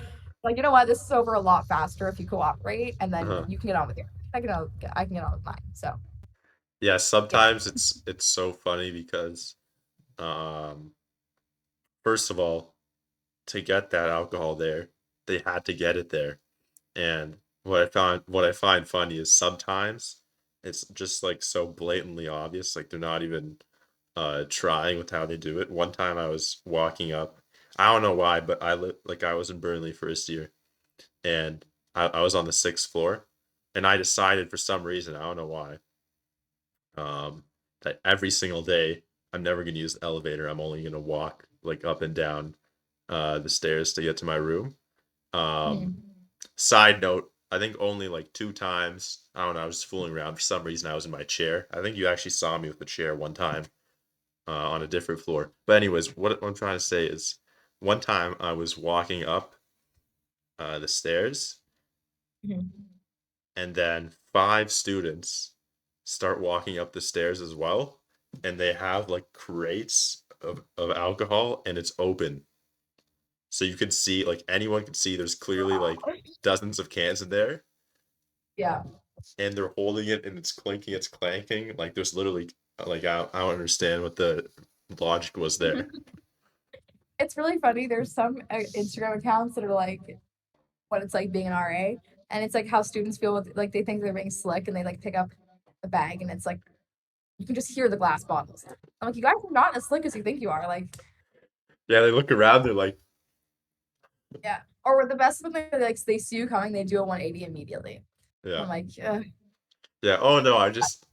Speaker 1: you know what, this is over a lot faster if you cooperate, and then
Speaker 2: Uh-huh.
Speaker 1: you can get on with your. I can get on with mine. So
Speaker 2: Yeah,
Speaker 1: yeah.
Speaker 2: sometimes it's so funny because um first of all, to get that alcohol there, they had to get it there. And what I find funny is sometimes it's just like so blatantly obvious, like they're not even trying with how they do it. One time I was walking up, I don't know why, but I was in Burnley first year, and I was on the sixth floor, and I decided for some reason, I don't know why, that every single day I'm never gonna use the elevator. I'm only gonna walk like up and down the stairs to get to my room. Um,
Speaker 1: Mhm.
Speaker 2: Side note, I think only like two times. I don't know. I was just fooling around. For some reason, I was in my chair. I think you actually saw me with the chair one time on a different floor. But anyways, what I'm trying to say is, one time I was walking up the stairs,
Speaker 1: Mhm.
Speaker 2: and then five students start walking up the stairs as well, and they have like crates of alcohol, and it's open, so you can see, like anyone can see, there's clearly like dozens of cans in there,
Speaker 1: Yeah.
Speaker 2: and they're holding it and it's clinking, it's clanking. Like there's literally like I don't understand what the logic was there.
Speaker 1: It's really funny. There's some Instagram accounts that are like what it's like being an RA, and it's like how students feel with like they think they're being slick, and they like pick up a bag, and it's like you can just hear the glass bottles. I'm like, you guys are not as slick as you think you are. Like,
Speaker 2: Yeah, they look around, they're like,
Speaker 1: yeah. Or the best when they see you coming, they do a 180 immediately.
Speaker 2: yeah,
Speaker 1: I'm like,
Speaker 2: yeah. Oh no,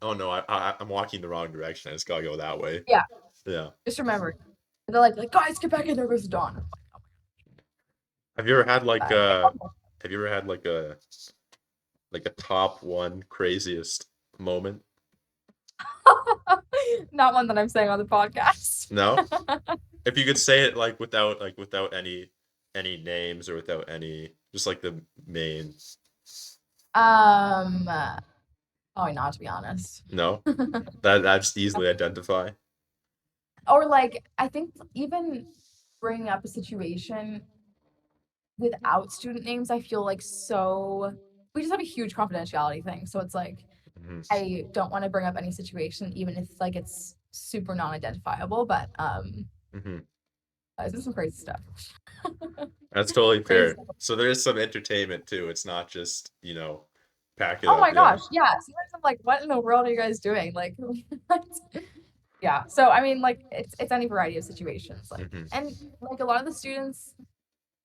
Speaker 2: oh no, I'm walking the wrong direction. I just gotta go that way.
Speaker 1: yeah.
Speaker 2: Yeah.
Speaker 1: Just remember, they're like guys, get back in there. Goes Dawn.
Speaker 2: Have you ever had like
Speaker 1: But
Speaker 2: have you ever had like like a top one craziest moment?
Speaker 1: Not one that I'm saying on the podcast.
Speaker 2: No? If you could say it without any names or without any, just like the main.
Speaker 1: Um, Probably not, to be honest.
Speaker 2: No? That just easily identify.
Speaker 1: Or like, I think even bringing up a situation without student names, I feel like we just have a huge confidentiality thing. So it's like,
Speaker 2: Mhm.
Speaker 1: I don't want to bring up any situation, even if like it's super non-identifiable. But
Speaker 2: Mhm.
Speaker 1: this is some crazy stuff.
Speaker 2: That's totally
Speaker 1: Crazy
Speaker 2: fair.
Speaker 1: stuff.
Speaker 2: So there is some entertainment too. It's not just, pack it
Speaker 1: Oh
Speaker 2: up,
Speaker 1: my gosh, yeah. Sometimes I'm like, what in the world are you guys doing? Like, what? Yeah. So I mean, like, it's any variety of situations. Like,
Speaker 2: Mhm.
Speaker 1: and like a lot of the students,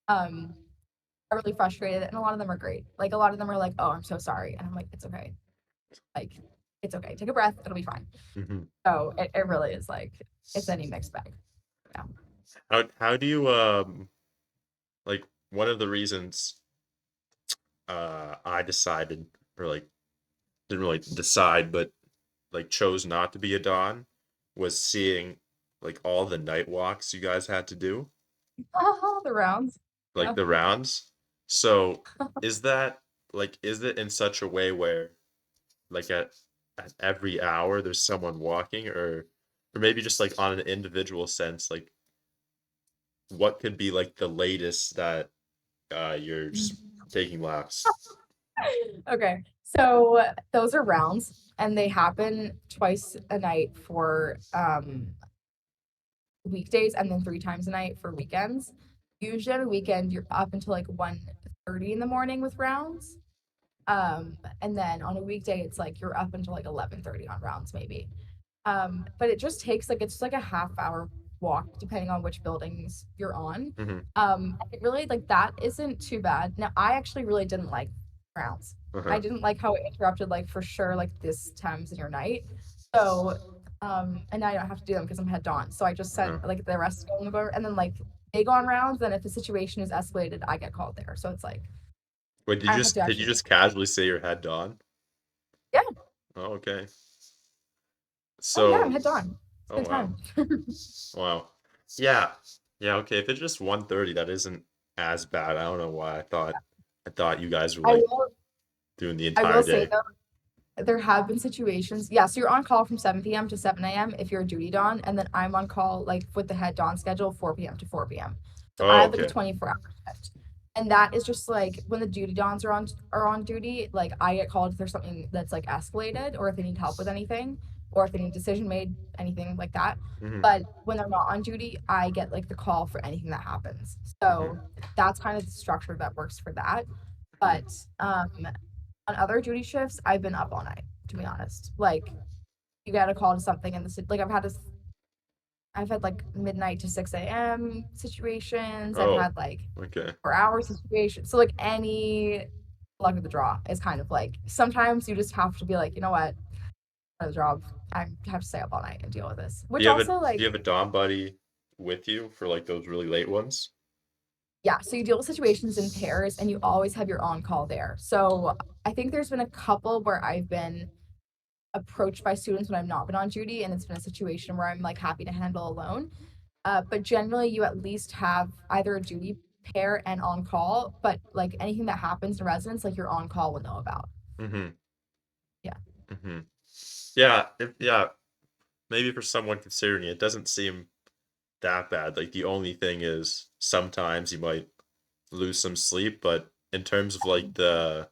Speaker 1: um, are really frustrated, and a lot of them are great. Like, a lot of them are like, "Oh, I'm so sorry," and I'm like, "It's okay. Like, it's okay. Take a breath. It'll be fine."
Speaker 2: Mhm.
Speaker 1: So it really is like it's any mixed bag. Yeah.
Speaker 2: How do you like one of the reasons I decided, or like didn't really decide, but like chose not to be a Don, was seeing like all the night walks you guys had to do,
Speaker 1: The rounds.
Speaker 2: like
Speaker 1: Yeah.
Speaker 2: the rounds. So is that is it in such a way where like at every hour there's someone walking, or maybe just like on an individual sense, like what could be like the latest that you're just taking laps?
Speaker 1: Okay. So those are rounds, and they happen twice a night for weekdays, and then 3 times a night for weekends. Usually on a weekend you're up until like 1:30 in the morning with rounds. And then on a weekday it's like you're up until like 11:30 on rounds maybe. But it just takes like it's just like a half-hour walk depending on which buildings you're on.
Speaker 2: Hmm.
Speaker 1: It really like that isn't too bad. Now I actually really didn't like rounds. I
Speaker 2: Uh-huh.
Speaker 1: didn't like how it interrupted like for sure like this times in your night. So and now I don't have to do them because I'm head on. So I just
Speaker 2: Uh-huh.
Speaker 1: sent like the rest of them over, and then like they go on rounds. Then if the situation is escalated, I get called there. So it's like
Speaker 2: Wait,
Speaker 1: I have to
Speaker 2: did you
Speaker 1: actually.
Speaker 2: just casually say your head Don?
Speaker 1: Yeah.
Speaker 2: Oh, okay.
Speaker 1: Oh yeah, I'm
Speaker 2: So,
Speaker 1: head on. It's a
Speaker 2: oh
Speaker 1: good
Speaker 2: wow.
Speaker 1: time.
Speaker 2: Wow. Yeah. Yeah, okay. If it's just 1:30, that isn't as bad. I don't know why I thought you guys were
Speaker 1: I
Speaker 2: like
Speaker 1: will
Speaker 2: doing the
Speaker 1: I will
Speaker 2: entire
Speaker 1: say
Speaker 2: day.
Speaker 1: though, there have been situations. Yeah, so you're on call from 7 p.m. to 7 a.m. if you're a duty dawn, and then I'm on call like with the head dawn schedule 4 p.m. to 4 p.m. So I
Speaker 2: Oh,
Speaker 1: have like a
Speaker 2: okay.
Speaker 1: 24-hour shift. And that is just like when the duty dawns are on duty, like I get called if there's something that's like escalated, or if they need help with anything, or if they need a decision made, anything like that.
Speaker 2: Hmm.
Speaker 1: But when they're not on duty, I get like the call for anything that happens. So
Speaker 2: Hmm.
Speaker 1: that's kind of the structure that works for that.
Speaker 2: Hmm.
Speaker 1: But on other duty shifts, I've been up all night, to be honest. Like, you got a call to something in the city. Like, I've had like midnight to 6 a.m. situations. I've
Speaker 2: Oh,
Speaker 1: had like
Speaker 2: okay.
Speaker 1: 4 hour situations. So, like, any luck of the draw is kind of like sometimes you just have to be like, you know what, for the job, I have to stay up all night and deal with this. Which also,
Speaker 2: Do you
Speaker 1: like,
Speaker 2: have a Dom buddy with you for like those really late ones?
Speaker 1: yeah, so you deal with situations in pairs and you always have your on call there. So, I think there's been a couple where I've been approached by students when I've not been on duty, and it's been a situation where I'm like happy to handle alone. But generally, you at least have either a duty pair and on call, but like anything that happens in residence, like your on call will know about.
Speaker 2: Hmm.
Speaker 1: Yeah.
Speaker 2: Hmm. Yeah, yeah, maybe for someone considering it, it doesn't seem that bad. Like the only thing is sometimes you might lose some sleep, but in terms of like uh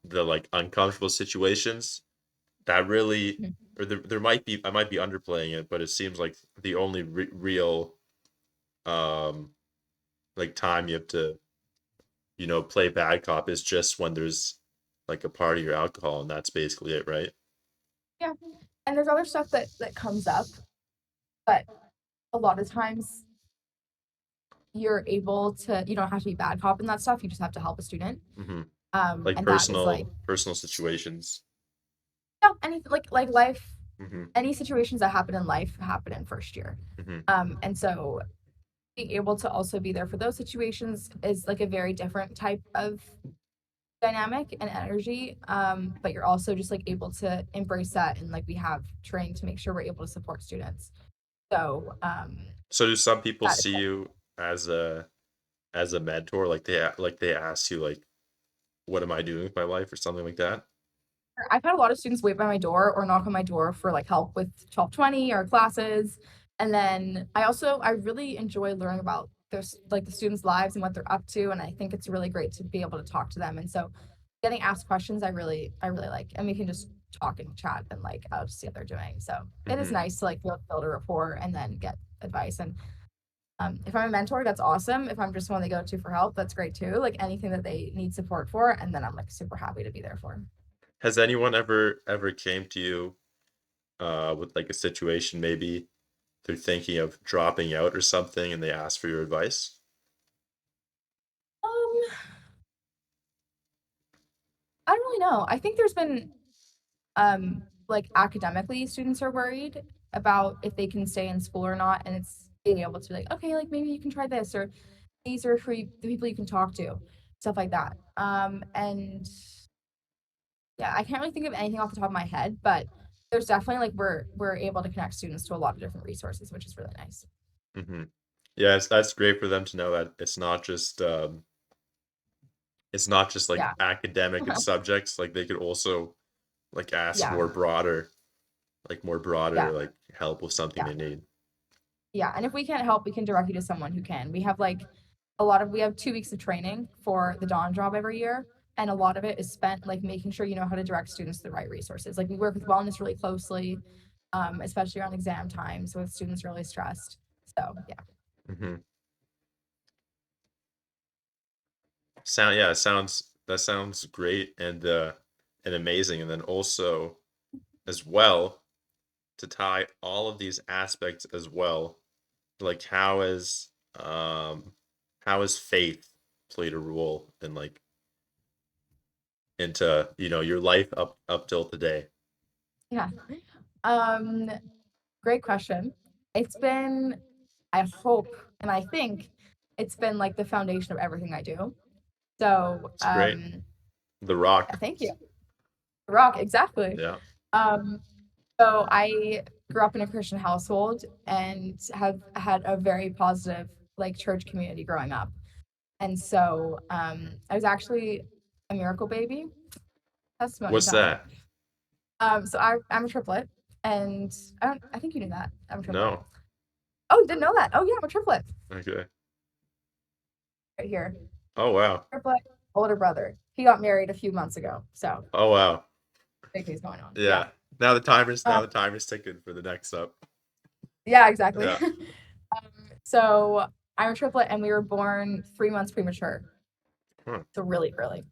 Speaker 2: the like uncomfortable situations, that really,
Speaker 1: Mhm.
Speaker 2: or there might be, I might be underplaying it, but it seems like the only real um like time you have to, play bad cop is just when there's like a party or alcohol, and that's basically it, right?
Speaker 1: Yeah. And there's other stuff that comes up, but a lot of times you're able to, you don't have to be bad cop in that stuff. You just have to help a student.
Speaker 2: Hmm. Like
Speaker 1: And that is like,
Speaker 2: personal situations.
Speaker 1: yeah, anything like life,
Speaker 2: Hmm.
Speaker 1: any situations that happen in life happen in first year.
Speaker 2: Hmm.
Speaker 1: And so being able to also be there for those situations is like a very different type of dynamic and energy. But you're also just like able to embrace that, and like we have trained to make sure we're able to support students. So
Speaker 2: So do some people
Speaker 1: that is
Speaker 2: see you as a mentor? Like they ask you like, what am I doing with my life or something like that?
Speaker 1: I've had a lot of students wait by my door or knock on my door for like help with 1220 or classes. And then I really enjoy learning about like the students' lives and what they're up to. And I think it's really great to be able to talk to them. And so getting asked questions I really like. And we can just talk and chat and like I'll just see what they're doing. So it is
Speaker 2: Hmm.
Speaker 1: nice to like build a rapport and then get advice. And if I'm a mentor, that's awesome. If I'm just one they go to for help, that's great too. Like anything that they need support for, and then I'm like super happy to be there for.
Speaker 2: Has anyone ever came to you with like a situation, maybe they're thinking of dropping out or something and they ask for your advice?
Speaker 1: Um, I don't really know. I think there's been like academically students are worried about if they can stay in school or not, and it's being able to be like, okay, like maybe you can try this, or these are the people you can talk to, stuff like that. And yeah, I can't really think of anything off the top of my head, but there's definitely like we're able to connect students to a lot of different resources, which is really nice.
Speaker 2: Hmm. Yeah, that's great for them to know that it's not just like
Speaker 1: Yeah.
Speaker 2: academic and subjects. Like they could also like ask
Speaker 1: Yeah.
Speaker 2: more broader
Speaker 1: Yeah.
Speaker 2: like help with something
Speaker 1: Yeah.
Speaker 2: they need.
Speaker 1: Yeah, and if we can't help, we can direct you to someone who can. We have like we have 2 weeks of training for the Dawn job every year, and a lot of it is spent like making sure you know how to direct students to the right resources. Like we work with wellness really closely, especially around exam time, so if students are really stressed. So yeah,
Speaker 2: Hmm. Sounds that sounds great and amazing. And then also as well to tie all of these aspects as well, like how has faith played a role in like into your life up till today?
Speaker 1: yeah. Um, Great question. It's been, I hope, and I think it's been like the foundation of everything I do. So
Speaker 2: It's great. The Rock.
Speaker 1: yeah, thank you. Rock, exactly.
Speaker 2: Yeah.
Speaker 1: Um, So I grew up in a Christian household and have had a very positive like church community growing up. And so I was actually a miracle baby. Testimony
Speaker 2: What's
Speaker 1: time.
Speaker 2: that?
Speaker 1: I'm a triplet, and I think you knew that. I'm a triplet.
Speaker 2: No.
Speaker 1: Oh, you didn't know that? Oh yeah, I'm a triplet.
Speaker 2: Okay.
Speaker 1: Right here.
Speaker 2: Oh wow.
Speaker 1: Triplet, older brother. He got married a few months ago. So
Speaker 2: Oh wow.
Speaker 1: big things going on. Yeah.
Speaker 2: Yeah.
Speaker 1: Um,
Speaker 2: Now the timer's ticking for the next up.
Speaker 1: yeah, exactly.
Speaker 2: Yeah.
Speaker 1: So I'm a triplet and we were born 3 months premature.
Speaker 2: Huh.
Speaker 1: So really early.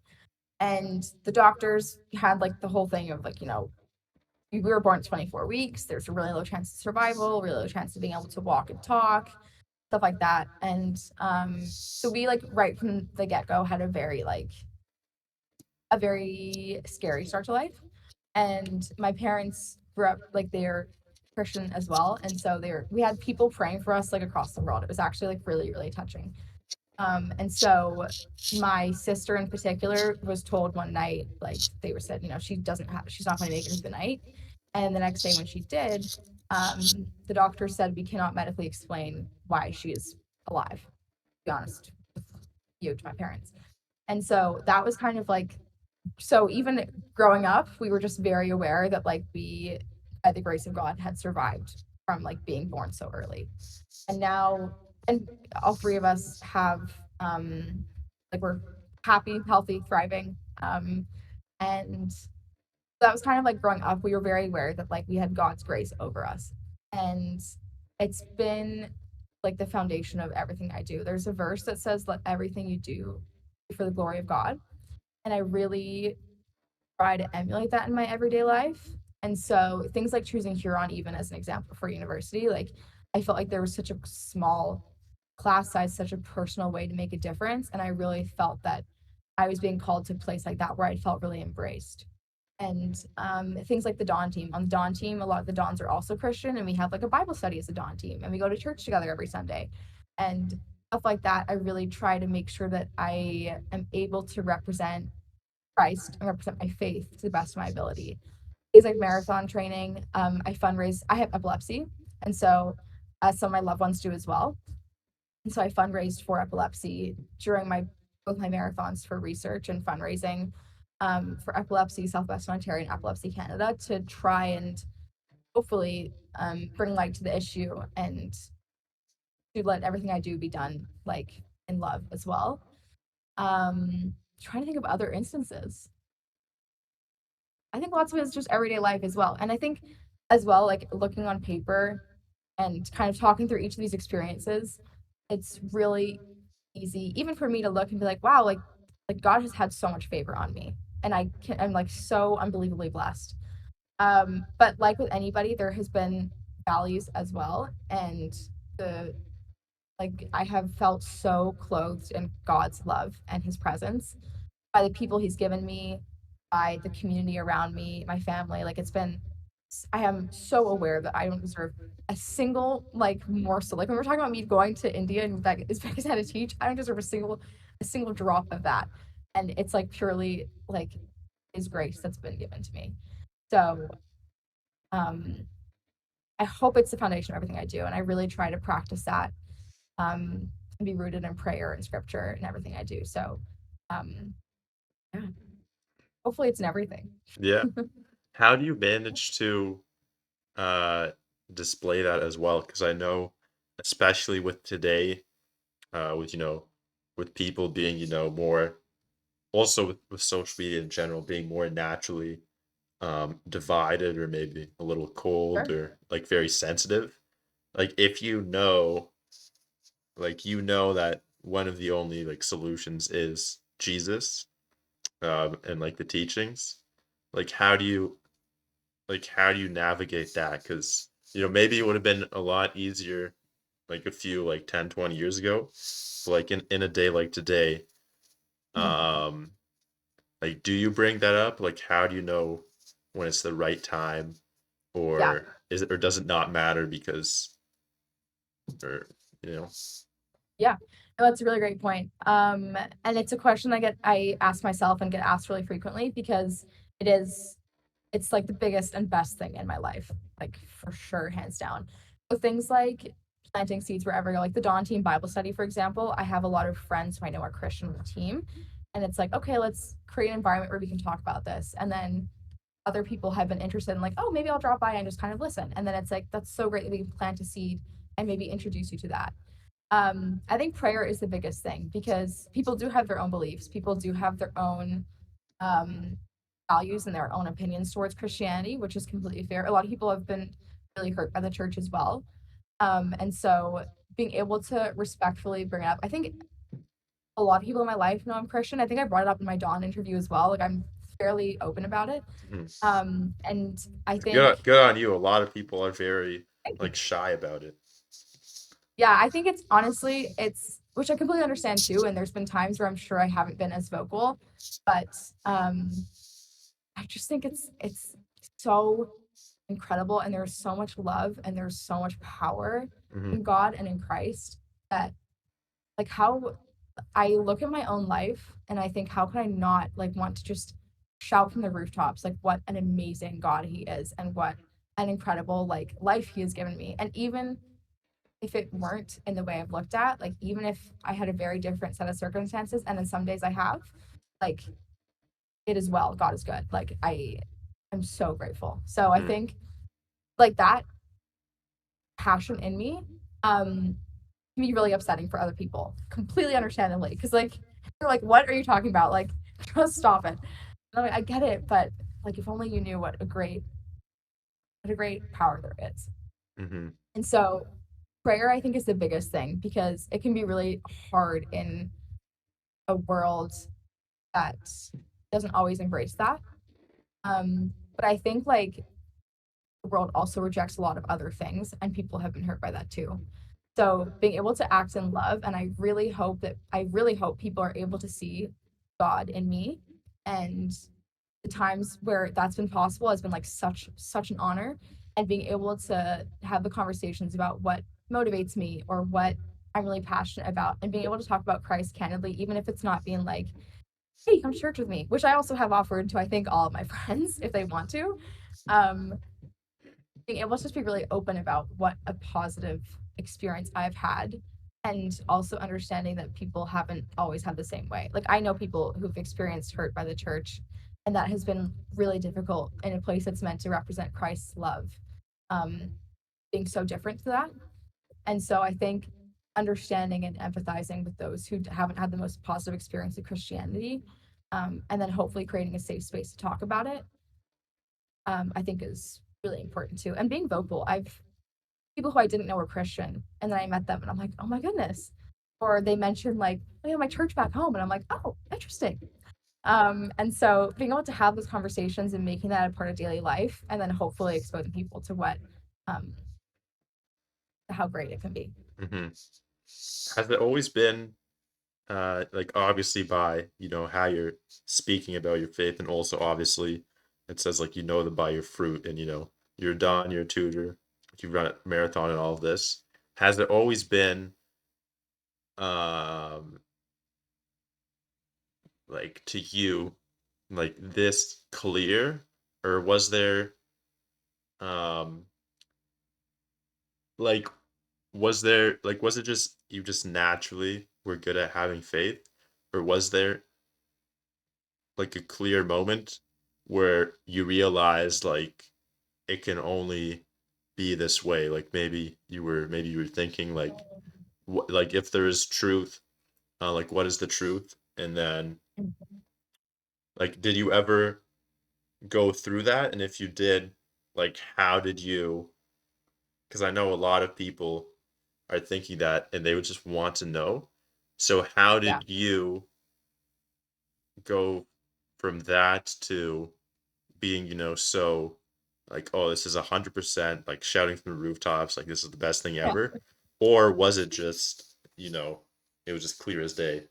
Speaker 1: And the doctors had like the whole thing of like, we were born at 24 weeks. There's a really low chance of survival, really low chance of being able to walk and talk, stuff like that. And so we like right from the get-go had a very scary start to life. And my parents grew up like they're Christian as well. And so we had people praying for us like across the world. It was actually like really, really touching. And so my sister in particular was told one night, like they were said, she's not going to make it through the night. And the next day when she did, the doctor said we cannot medically explain why she is alive. To be honest with you, to my parents. And so that was kind of like, so even growing up, we were just very aware that like we, by the grace of God, had survived from like being born so early. And now, and all three of us have like we're happy, healthy, thriving. And that was kind of like growing up, we were very aware that like we had God's grace over us. And it's been like the foundation of everything I do. There's a verse that says, let everything you do be for the glory of God. And I really try to emulate that in my everyday life. And so things like choosing Huron, even as an example for university, like I felt like there was such a small class size, such a personal way to make a difference. And I really felt that I was being called to a place like that where I felt really embraced. And things like the Dawn team. On the Dawn team, a lot of the Dawns are also Christian, and we have like a Bible study as a Dawn team, and we go to church together every Sunday. and stuff like that. I really try to make sure that I am able to represent Christ and represent my faith to the best of my ability. Things like marathon training, I fundraise. I have epilepsy, and so some of my loved ones do as well. And so I fundraised for epilepsy during both my marathons for research and fundraising for Epilepsy Southwestern Ontario and Epilepsy Canada to try and hopefully bring light to the issue and to let everything I do be done like in love as well. Trying to think of other instances. I think lots of it is just everyday life as well. And I think as well, like looking on paper and kind of talking through each of these experiences, it's really easy, even for me to look and be like, wow, like God has had so much favor on me. And I'm like so unbelievably blessed. But like with anybody, there has been valleys as well. And the like I have felt so clothed in God's love and his presence by the people he's given me, by the community around me, my family. Like I am so aware that I don't deserve a single like morsel. Like when we're talking about me going to India and that is because I had to teach, I don't deserve a single drop of that. And it's like purely like his grace that's been given to me. So um I hope it's the foundation of everything I do. And I really try to practice that and be rooted in prayer and scripture and everything I do. So yeah, hopefully it's in everything.
Speaker 2: Yeah. How do you manage to uh, display that as well? Because I know, especially with today, with with people being more, also with social media in general being more naturally divided or maybe a little cold
Speaker 1: Sure.
Speaker 2: or like very sensitive. Like if that one of the only like solutions is Jesus, and like the teachings, like how do you navigate that? Because maybe it would have been a lot easier like a few like 10, 20 years ago. But, like in a day like today,
Speaker 1: Mhm.
Speaker 2: um like do you bring that up? Like how do you know when it's the right time,
Speaker 1: Yeah.
Speaker 2: or does it not matter because or you know
Speaker 1: Yeah. No, that's a really great point. And it's a question I ask myself and get asked really frequently because it is it's like the biggest and best thing in my life, like for sure, hands down. So things like planting seeds wherever I go, like the Dawn Team Bible study, for example. I have a lot of friends who I know are Christian on the team. And it's like, okay, let's create an environment where we can talk about this. And then other people have been interested in like, oh, maybe I'll drop by and just kind of listen. And then it's like, that's so great that we can plant a seed and maybe introduce you to that. I think prayer is the biggest thing because people do have their own beliefs. People do have their own um, values and their own opinions towards Christianity, which is completely fair. A lot of people have been really hurt by the church as well. And so being able to respectfully bring it up, I think a lot of people in my life know I'm Christian. I think I brought it up in my Dawn interview as well. Like I'm fairly open about it.
Speaker 2: Mhm.
Speaker 1: And I
Speaker 2: good,
Speaker 1: think,
Speaker 2: good on you. A lot of people are very like shy about it.
Speaker 1: yeah, I think it's honestly, which I completely understand too. And there's been times where I'm sure I haven't been as vocal, but I just think it's so incredible and there's so much love and there's so much power
Speaker 2: Hmm.
Speaker 1: in God and in Christ that like how I look at my own life and I think how can I not like want to just shout from the rooftops like what an amazing God he is and what an incredible like life he has given me. And even if it weren't in the way I've looked at, like even if I had a very different set of circumstances and then some days I have, like it is well, God is good. Like I am so grateful. So I
Speaker 2: Hmm.
Speaker 1: think like that passion in me can be really upsetting for other people, completely understandably. Because like they're like, what are you talking about? Like, just stop it. And I'm like, I get it, but like if only you knew what a great power there is.
Speaker 2: Hmm.
Speaker 1: And so prayer I think is the biggest thing because it can be really hard in a world that doesn't always embrace that. But I think like the world also rejects a lot of other things and people have been hurt by that too. So being able to act in love, and I really hope people are able to see God in me. And the times where that's been possible has been like such an honor. And being able to have the conversations about what motivates me or what I'm really passionate about, and being able to talk about Christ candidly, even if it's not being like, hey, come to church with me, which I also have offered to, I think, all of my friends if they want to. Um, being able to just be really open about what a positive experience I've had, and also understanding that people haven't always had the same way. Like, I know people who've experienced hurt by the church, and that has been really difficult in a place that's meant to represent Christ's love, um, being so different to that. And so I think understanding and empathizing with those who haven't had the most positive experience of Christianity, and then hopefully creating a safe space to talk about it, I think is really important too. And being vocal. I've people who I didn't know were Christian, and then I met them, and I'm like, oh my goodness. Or they mentioned like, oh yeah, my church back home, and I'm like, oh, interesting. And so being able to have those conversations and making that a part of daily life, and then hopefully exposing people to what, um, how great it can be.
Speaker 2: Hmm. Has it always been like obviously by how you're speaking about your faith, and also obviously it says like them by your fruit, and you're done, you're a tutor, you've run a marathon and all of this. Has it always been um like to you like this clear, or was there um like was it just you just naturally were good at having faith, or was there like a clear moment where you realized like it can only be this way? Like maybe you were thinking like like if there is truth, like what is the truth? And then like did you ever go through that? And if you did, like how did you, because I know a lot of people are thinking that and they would just want to know. So how
Speaker 1: Yeah.
Speaker 2: did you go from that to being, so like, oh, this is 100% like shouting from the rooftops, like this is the best thing
Speaker 1: Yeah.
Speaker 2: ever? Or was it just, it was just clear as day?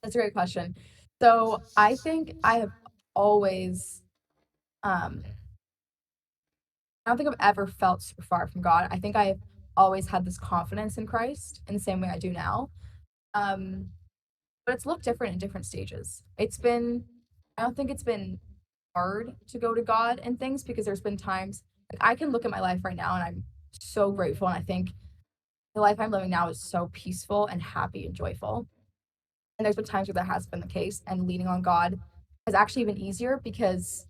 Speaker 1: That's a great question. So I think I have always, I don't think I've ever felt super far from God. I think I've always had this confidence in Christ in the same way I do now. Um, but it's looked different in different stages. I don't think it's been hard to go to God and things, because there's been times like I can look at my life right now and I'm so grateful. And I think the life I'm living now is so peaceful and happy and joyful. And there's been times where that has been the case, and leaning on God has actually been easier because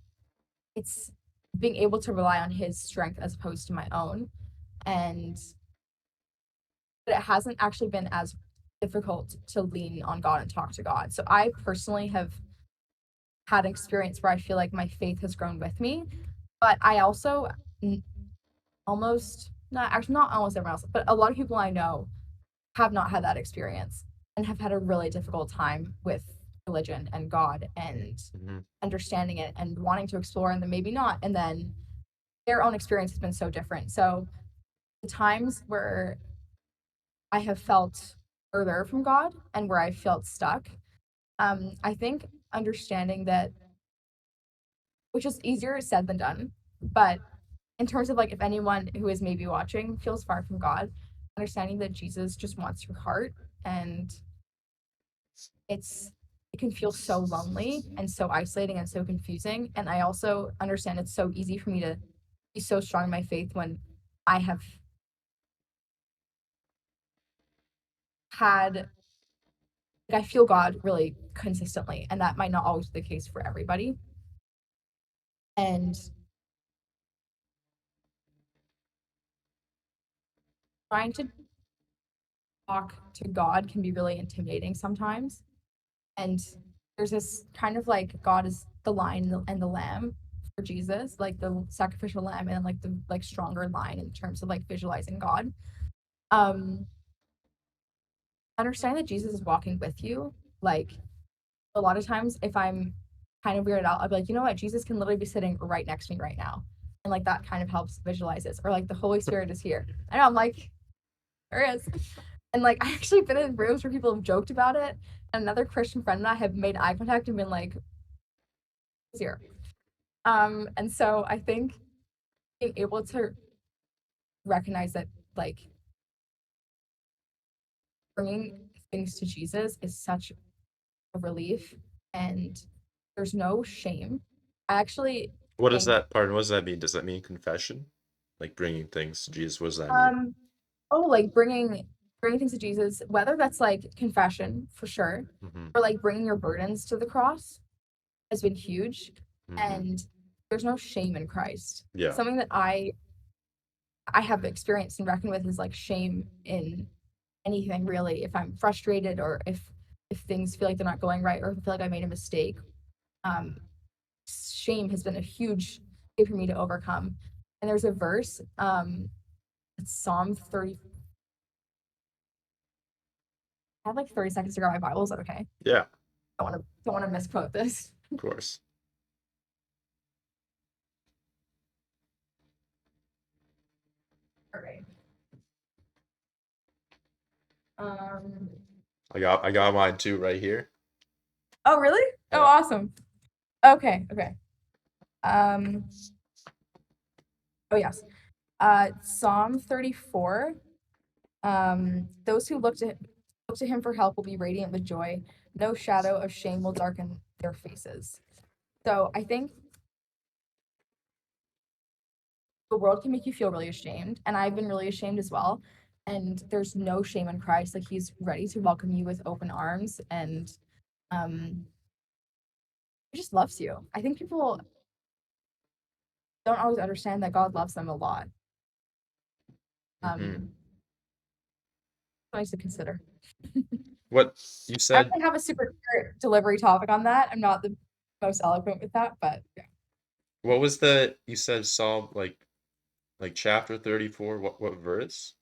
Speaker 1: it's being able to rely on his strength as opposed to my own. And but it hasn't actually been as difficult to lean on God and talk to God. So I personally have had an experience where I feel like my faith has grown with me, but I also almost not actually not almost everyone else, but a lot of people I know have not had that experience and have had a really difficult time with religion and God and
Speaker 2: Hmm.
Speaker 1: understanding it and wanting to explore, and then maybe not, and then their own experience has been so different. So the times where I have felt further from God and where I felt stuck, I think understanding that, which is easier said than done, but in terms of like if anyone who is maybe watching feels far from God, understanding that Jesus just wants your heart, and it can feel so lonely and so isolating and so confusing. And I also understand it's so easy for me to be so strong in my faith when I have had like I feel God really consistently, and that might not always be the case for everybody. And trying to talk to God can be really intimidating sometimes. And there's this kind of like God is the lion and the lamb for Jesus, like the sacrificial lamb, and like the like stronger line in terms of like visualizing God. Um, understand that Jesus is walking with you. Like a lot of times, if I'm kind of weirded out, I'll be like, you know what, Jesus can literally be sitting right next to me right now, and like that kind of helps visualize this. Or like the Holy Spirit is here. I know I'm like, there is. And like I actually been in rooms where people have joked about it. And another Christian friend and I have made eye contact and been like, "Who's here?" And so I think being able to recognize that like bringing things to Jesus is such a relief, and there's no shame. I actually
Speaker 2: What does
Speaker 1: think,
Speaker 2: that, pardon, what does that mean? Does that mean confession? Like bringing things to Jesus, what does that mean?
Speaker 1: um, oh, like bringing things to Jesus, whether that's like confession for sure,
Speaker 2: Mm-hmm.
Speaker 1: or like bringing your burdens to the cross has been huge.
Speaker 2: Mm-hmm.
Speaker 1: And there's no shame in Christ.
Speaker 2: Yeah.
Speaker 1: Something that I have experienced and reckoned with is like shame in anything really. If I'm frustrated or if things feel like they're not going right or if I feel like I made a mistake, um, shame has been a huge thing for me to overcome. And there's a verse, it's Psalm 30. I have like 30 seconds to grab my Bible. Is that okay?
Speaker 2: Yeah,
Speaker 1: Don't want to misquote this.
Speaker 2: of course.
Speaker 1: All right. Um.
Speaker 2: I got mine too right here.
Speaker 1: Oh, really? Oh,
Speaker 2: Yeah.
Speaker 1: awesome. Okay. Okay. Um. Oh, yes. Psalm 34. Those who look to him for help will be radiant with joy. No shadow of shame will darken their faces. So I think the world can make you feel really ashamed, and I've been really ashamed as well. And there's no shame in Christ. Like he's ready to welcome you with open arms, and um, he just loves you. I think people don't always understand that God loves them a lot.
Speaker 2: Mm-hmm.
Speaker 1: Nice to consider.
Speaker 2: What you
Speaker 1: I
Speaker 2: said,
Speaker 1: actually have a super clear delivery topic on that. I'm not the most eloquent with that, but yeah.
Speaker 2: what was you said Psalm like chapter 34, what verse?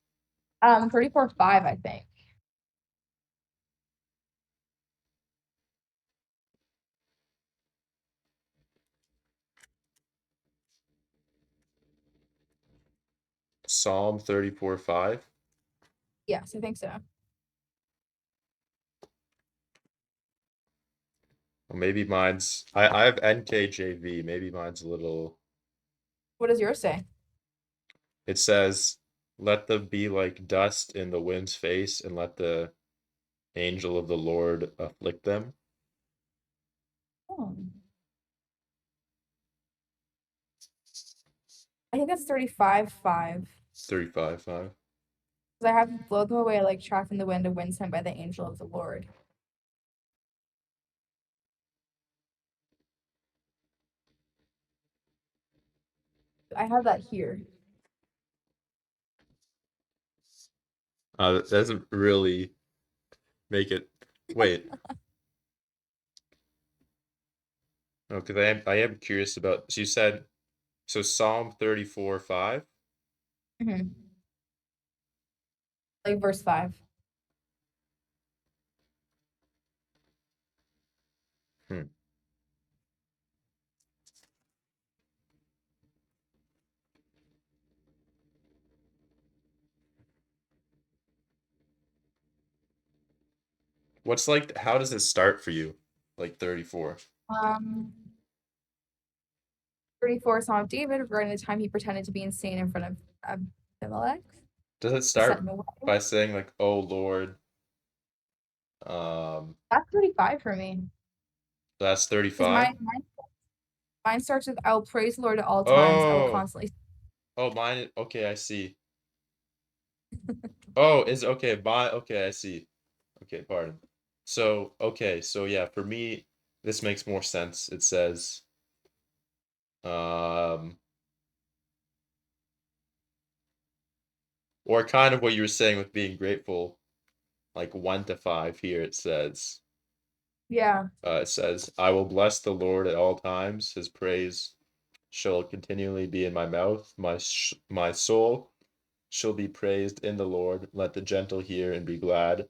Speaker 1: 34:5, I think.
Speaker 2: Psalm 34:5.
Speaker 1: Yes, I think so.
Speaker 2: Well, maybe mine's I have NKJV. Maybe mine's a little.
Speaker 1: What does yours say?
Speaker 2: It says, "Let them be like dust in the wind's face, and let the angel of the Lord afflict them."
Speaker 1: Oh, I think that's 35:5.
Speaker 2: 35:5.
Speaker 1: Because I have blow them away like chaff in the wind, a wind sent by the angel of the Lord. I have that here.
Speaker 2: That doesn't really make it. Wait, no, because I am curious about. So you said so Psalm 34:5.
Speaker 1: Mhm. Like verse 5.
Speaker 2: Hmm. What's like? How does it start for you? Like 34.
Speaker 1: Um, 34 Psalm of David regarding the time he pretended to be insane in front of Abimelech.
Speaker 2: Does it
Speaker 1: He sent
Speaker 2: start
Speaker 1: him away.
Speaker 2: by saying like, "Oh Lord"? Um,
Speaker 1: That's 35 for me.
Speaker 2: that's
Speaker 1: Because
Speaker 2: 35.
Speaker 1: mine starts with I will praise the Lord at all times. I will
Speaker 2: Oh,
Speaker 1: constantly.
Speaker 2: oh, mine. Okay, I see. Oh, is okay. Okay, I see. Okay, pardon. So, okay, so yeah, for me, this makes more sense. It says, um, or kind of what you were saying with being grateful, like 1 to 5 here.
Speaker 1: Yeah.
Speaker 2: It says, "I will bless the Lord at all times. His praise shall continually be in my mouth. My soul shall be praised in the Lord. Let the gentle hear and be glad.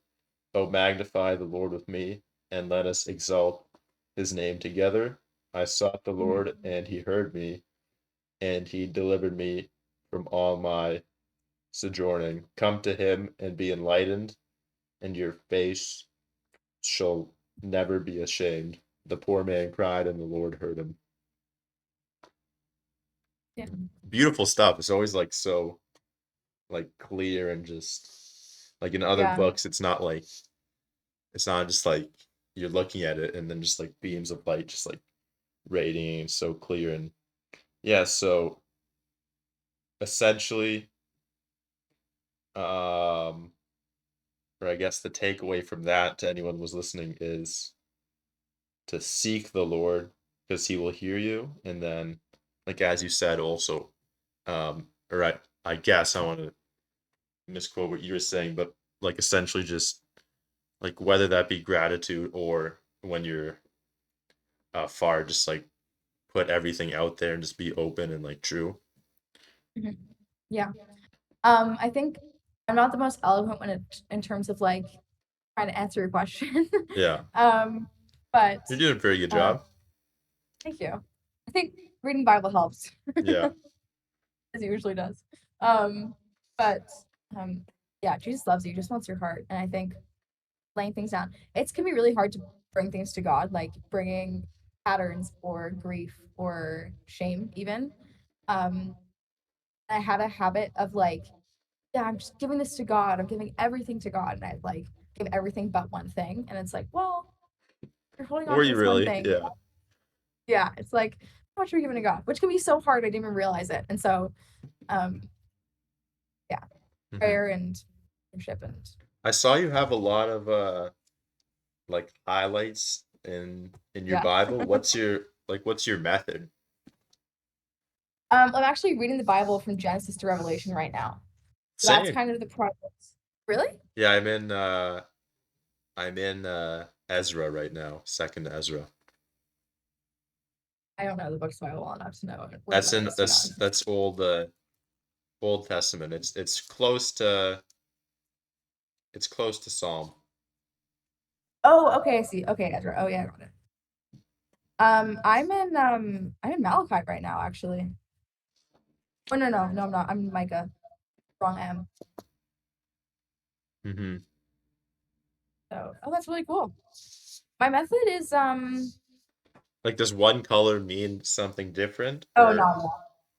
Speaker 2: Oh, magnify the Lord with me, and let us exalt his name together. I sought the Lord, and he heard me, and he delivered me from all my sojourning. Come to him and be enlightened, and your face shall never be ashamed." The poor man cried, and the Lord heard him.
Speaker 1: Yeah.
Speaker 2: Beautiful stuff. It's always like so like clear and just Like in other
Speaker 1: Yeah.
Speaker 2: books, it's not just like you're looking at it and then just like beams of light just like radiating so clear. And yeah, so essentially, um or I guess the takeaway from that to anyone who was listening is to seek the Lord because he will hear you. And then, like as you said also, or I guess I want to misquote what you were saying, but like essentially just like whether that be gratitude or when you're far, just like put everything out there and just be open and like true.
Speaker 1: Mhm. Yeah. I think I'm not the most eloquent when in terms of like trying to answer your question.
Speaker 2: Yeah,
Speaker 1: um, but
Speaker 2: you're doing a very good
Speaker 1: uh,
Speaker 2: job.
Speaker 1: thank you. I think reading Bible helps,
Speaker 2: Yeah.
Speaker 1: as it usually does. Um, but um, yeah, Jesus loves you, just wants your heart, and I think laying things down, it can be really hard to bring things to God, like bringing patterns or grief or shame, even. Um, I had a habit of like, yeah, I'm just giving this to God. I'm giving everything to God. And I like give everything but one thing. And it's like, well, you're holding on
Speaker 2: Were
Speaker 1: to
Speaker 2: you
Speaker 1: this one
Speaker 2: really?
Speaker 1: thing.
Speaker 2: Yeah.
Speaker 1: Yeah. It's like, how much are you giving to God? Which can be so hard. I didn't even realize it. And so, um, yeah,
Speaker 2: Hmm.
Speaker 1: prayer and worship and
Speaker 2: I saw you have a lot of like highlights in your
Speaker 1: yeah.
Speaker 2: Bible. What's your method?
Speaker 1: I'm actually reading the Bible from Genesis to Revelation right now. So that's
Speaker 2: Same.
Speaker 1: kind of the process. Really?
Speaker 2: Yeah, I'm in Ezra right now, second Ezra.
Speaker 1: I don't know the book's Bible well enough to know where
Speaker 2: That's
Speaker 1: that
Speaker 2: in
Speaker 1: is, to be
Speaker 2: that's
Speaker 1: honest.
Speaker 2: that's Old Testament. It's close to Psalm.
Speaker 1: Oh, okay, I see. Okay, Ezra. Oh yeah, I got it. I'm in Malachite right now, actually. Oh no, I'm not. I'm in Micah. Wrong M.
Speaker 2: Hmm.
Speaker 1: So, oh, that's really cool. My method is
Speaker 2: Like, does one color mean something different,
Speaker 1: oh
Speaker 2: or
Speaker 1: no,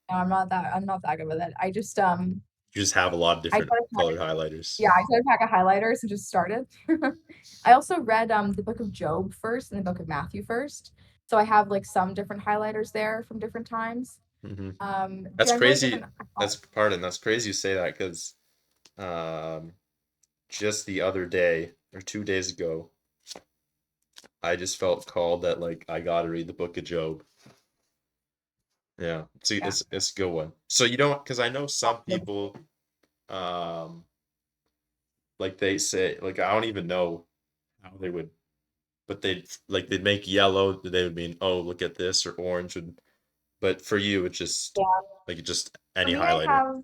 Speaker 1: I'm not that good with it. I just
Speaker 2: you just have a lot of
Speaker 1: I
Speaker 2: different
Speaker 1: try to pack,
Speaker 2: colored highlighters?
Speaker 1: yeah, I try to pack a highlighters and just started. I also read the book of Job first and the book of Matthew first. So I have like some different highlighters there from different times.
Speaker 2: Hmm. That's
Speaker 1: Generally different.
Speaker 2: crazy. That's crazy you say that because um, just the other day or 2 days ago, I just felt called that like I gotta read the Book of Job. Yeah,
Speaker 1: Yeah.
Speaker 2: it's a good one. So you don't, because I know some people, um, like they say, like I don't even know how they would, but they'd make yellow. They would mean, oh, look at this, or orange, but for you, it's just
Speaker 1: Yeah.
Speaker 2: like just
Speaker 1: For
Speaker 2: any
Speaker 1: me, I
Speaker 2: highlighter.
Speaker 1: have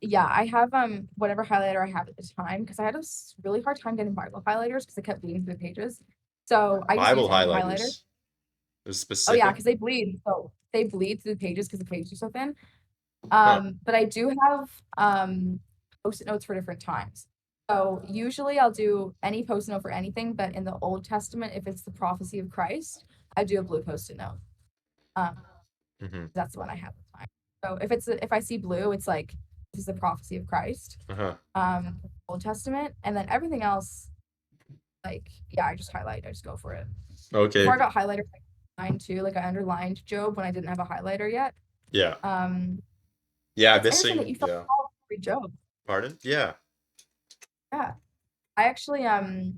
Speaker 1: yeah, I have whatever highlighter I have at the time because I had a really hard time getting Bible highlighters because I kept bleeding through the pages. So I just use
Speaker 2: Bible
Speaker 1: any highlighter.
Speaker 2: highlighters is
Speaker 1: Oh yeah,
Speaker 2: specific.
Speaker 1: because they bleed. So they bleed through the pages because the pages are so thin.
Speaker 2: Huh.
Speaker 1: But I do have post-it notes for different times. So usually I'll do any post-it note for anything, but in the Old Testament, if it's the prophecy of Christ, I do a blue post-it note. Um,
Speaker 2: Hmm.
Speaker 1: that's the one I have at the time. So if I see blue, it's like this is the prophecy of Christ.
Speaker 2: Uh-huh.
Speaker 1: Old Testament, and then everything else, like yeah, I just highlight. I just go for it. Before
Speaker 2: Okay.
Speaker 1: I got highlighter, like mine too. Like I underlined Job when I didn't have a highlighter yet.
Speaker 2: Yeah.
Speaker 1: Um,
Speaker 2: Yeah.
Speaker 1: it's interesting that
Speaker 2: Missing.
Speaker 1: you felt
Speaker 2: Yeah.
Speaker 1: called to read Job.
Speaker 2: Pardon? Yeah.
Speaker 1: Yeah, I actually had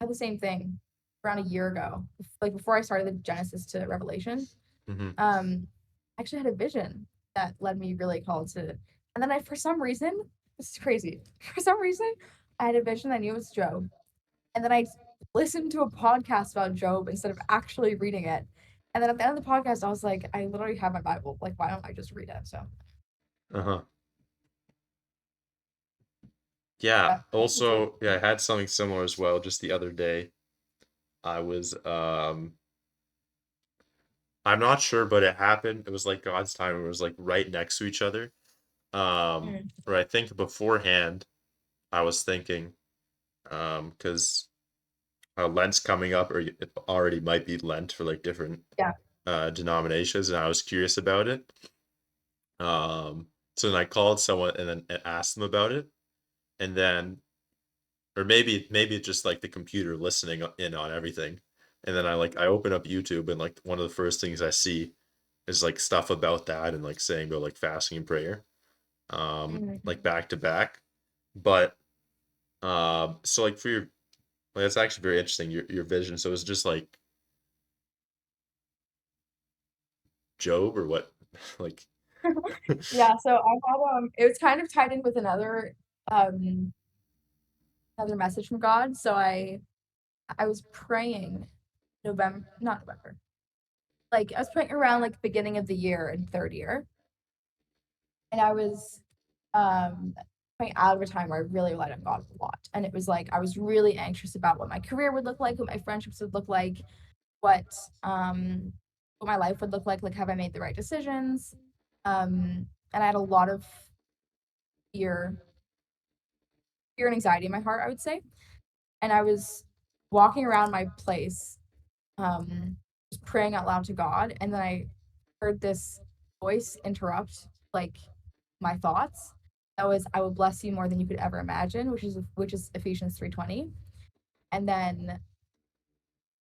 Speaker 1: the same thing around a year ago. Like before I started the Genesis to Revelation,
Speaker 2: Hmm.
Speaker 1: I actually had a vision that led me really called to. And then I, for some reason, this is crazy. For some reason, I had a vision. I knew it was Job. And then I listened to a podcast about Job instead of actually reading it. And then at the end of the podcast, I was like, I literally have my Bible. Like, why don't I just read it? So,
Speaker 2: Uh-huh. Yeah.
Speaker 1: yeah, that's really
Speaker 2: Also, yeah,
Speaker 1: cool.
Speaker 2: I had something similar as well. Just the other day, I was I'm not sure, but it happened. It was like God's time. It was like right next to each other.
Speaker 1: Mm,
Speaker 2: Or I think beforehand, I was thinking, because Lent's coming up, or it already might be Lent for like different
Speaker 1: yeah.
Speaker 2: denominations, and I was curious about it. So then I called someone and then asked them about it, and then or maybe it's just like the computer listening in on everything. And then I open up YouTube, and like one of the first things I see is like stuff about that, and like saying about like fasting and prayer, like back to back. But so like for your, like, that's actually very interesting, your vision. So it's just like Job or what? Like
Speaker 1: Yeah, so I had it was kind of tied in with um another message from God. So I was praying November, not November. Like I was praying around like the beginning of the year in third year. And I was coming out of a time where I really relied on God a lot. And it was like I was really anxious about what my career would look like, what my friendships would look like, what um what my life would look like have I made the right decisions? And I had a lot of fear, fear and anxiety in my heart, I would say. And I was walking around my place, just praying out loud to God, and then I heard this voice interrupt like my thoughts. That was, I will bless you more than you could ever imagine, which is Ephesians 3:20. And then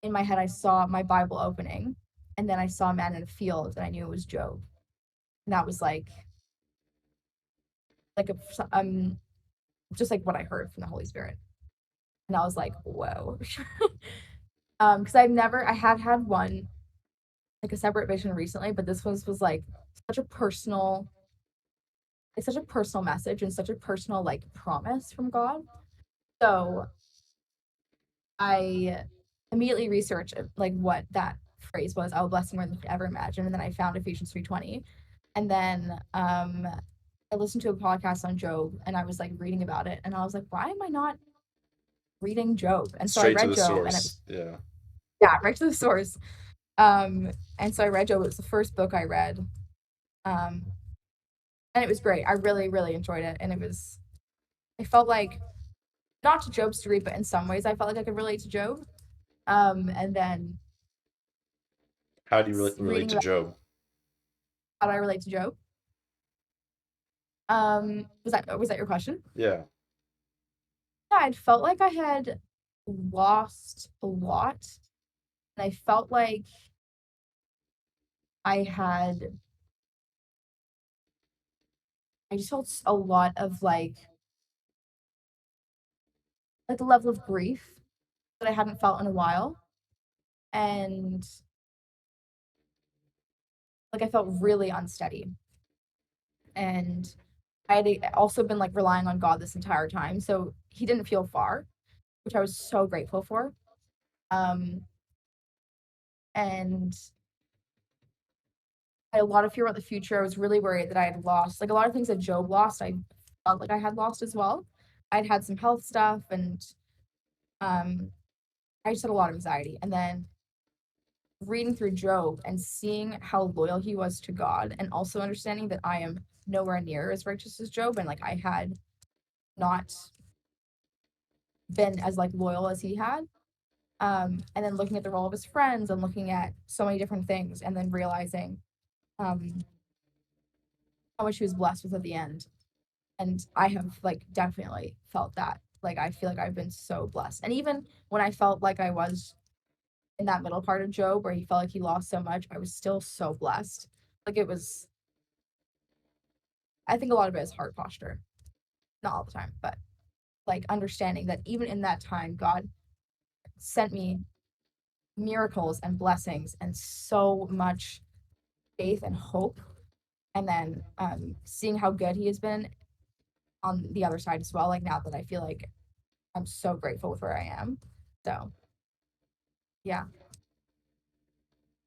Speaker 1: in my head I saw my Bible opening, and then I saw a man in a field, and I knew it was Job. And that was like a just like what I heard from the Holy Spirit. And I was like, whoa. Because I had one like a separate vision recently, but this was like such a personal, like such a personal message and such a personal like promise from God. So I immediately researched like what that phrase was. I will bless you more than you could ever imagine. And then I found Ephesians 3:20. And then I listened to a podcast on Job, and I was like reading about it, and I was like, why am I not reading Job? And so I
Speaker 2: straight to
Speaker 1: read
Speaker 2: the
Speaker 1: Job, and it was,
Speaker 2: source. Yeah.
Speaker 1: yeah, right to the source. And so I read Job. It was the first book I read. Um, and it was great. I really, really enjoyed it. And I felt like, not to Job's degree, but in some ways I felt like I could relate to Job. And then
Speaker 2: How do you relate
Speaker 1: reading
Speaker 2: to
Speaker 1: about
Speaker 2: Job?
Speaker 1: how do I relate to Job? Was that your question?
Speaker 2: Yeah.
Speaker 1: Yeah, I felt like I had lost a lot. And I felt like I had, I just felt a lot of like the level of grief that I hadn't felt in a while. And like I felt really unsteady. And I had also been like relying on God this entire time. So he didn't feel far, which I was so grateful for. Um, and I had a lot of fear about the future. I was really worried that I had lost like a lot of things that Job lost. I felt like I had lost as well. I'd had some health stuff, and um, I just had a lot of anxiety. And then reading through Job and seeing how loyal he was to God, and also understanding that I am nowhere near as righteous as Job, and like I had not been as like loyal as he had. And then looking at the role of his friends and looking at so many different things, and then realizing um, how much he was blessed with at the end. And I have like definitely felt that. Like I feel like I've been so blessed. And even when I felt like I was in that middle part of Job where he felt like he lost so much, I was still so blessed. Like it was, I think a lot of it is heart posture. Not all the time, but like understanding that even in that time, God sent me miracles and blessings and so much faith and hope. And then seeing how good he has been on the other side as well. Like now that I feel like I'm so grateful with where I am. So yeah,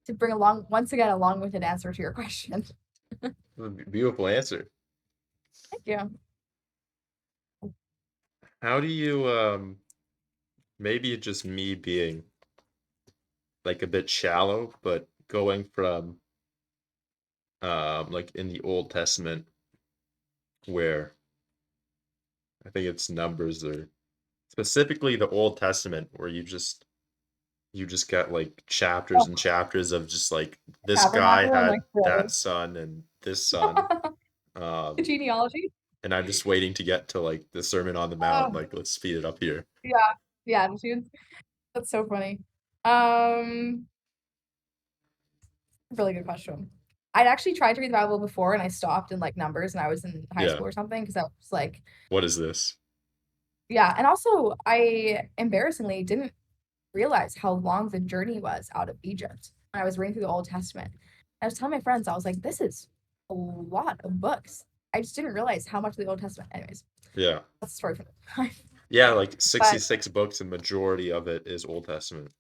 Speaker 1: to bring along once again a long-winded answer to your question.
Speaker 2: Beautiful answer.
Speaker 1: Thank you.
Speaker 2: How do you maybe it's just me being like a bit shallow, but going from like in the Old Testament where I think it's Numbers, or specifically the Old Testament, where you just got like chapters
Speaker 1: Oh,
Speaker 2: and chapters of just like this guy
Speaker 1: tabernacle and
Speaker 2: had
Speaker 1: like really
Speaker 2: that son and this son.
Speaker 1: the
Speaker 2: Um,
Speaker 1: genealogy.
Speaker 2: And I'm just waiting to get to like the Sermon on the Mount.
Speaker 1: Oh,
Speaker 2: Like, let's speed it up here.
Speaker 1: yeah, yeah, dude. That's so funny. Um, Really good question. I'd actually tried to read the Bible before and I stopped in like numbers and I was in high
Speaker 2: Yeah.
Speaker 1: school or something because I was like,
Speaker 2: What is this?
Speaker 1: yeah. And also, I embarrassingly didn't realize how long the journey was out of Egypt when I was reading through the Old Testament. I was telling my friends, I was like, this is a lot of books. I just didn't realize how much of the Old Testament. Anyways,
Speaker 2: Yeah.
Speaker 1: that's a story for the time.
Speaker 2: Yeah, like
Speaker 1: But
Speaker 2: 66 books, and majority of it is Old Testament.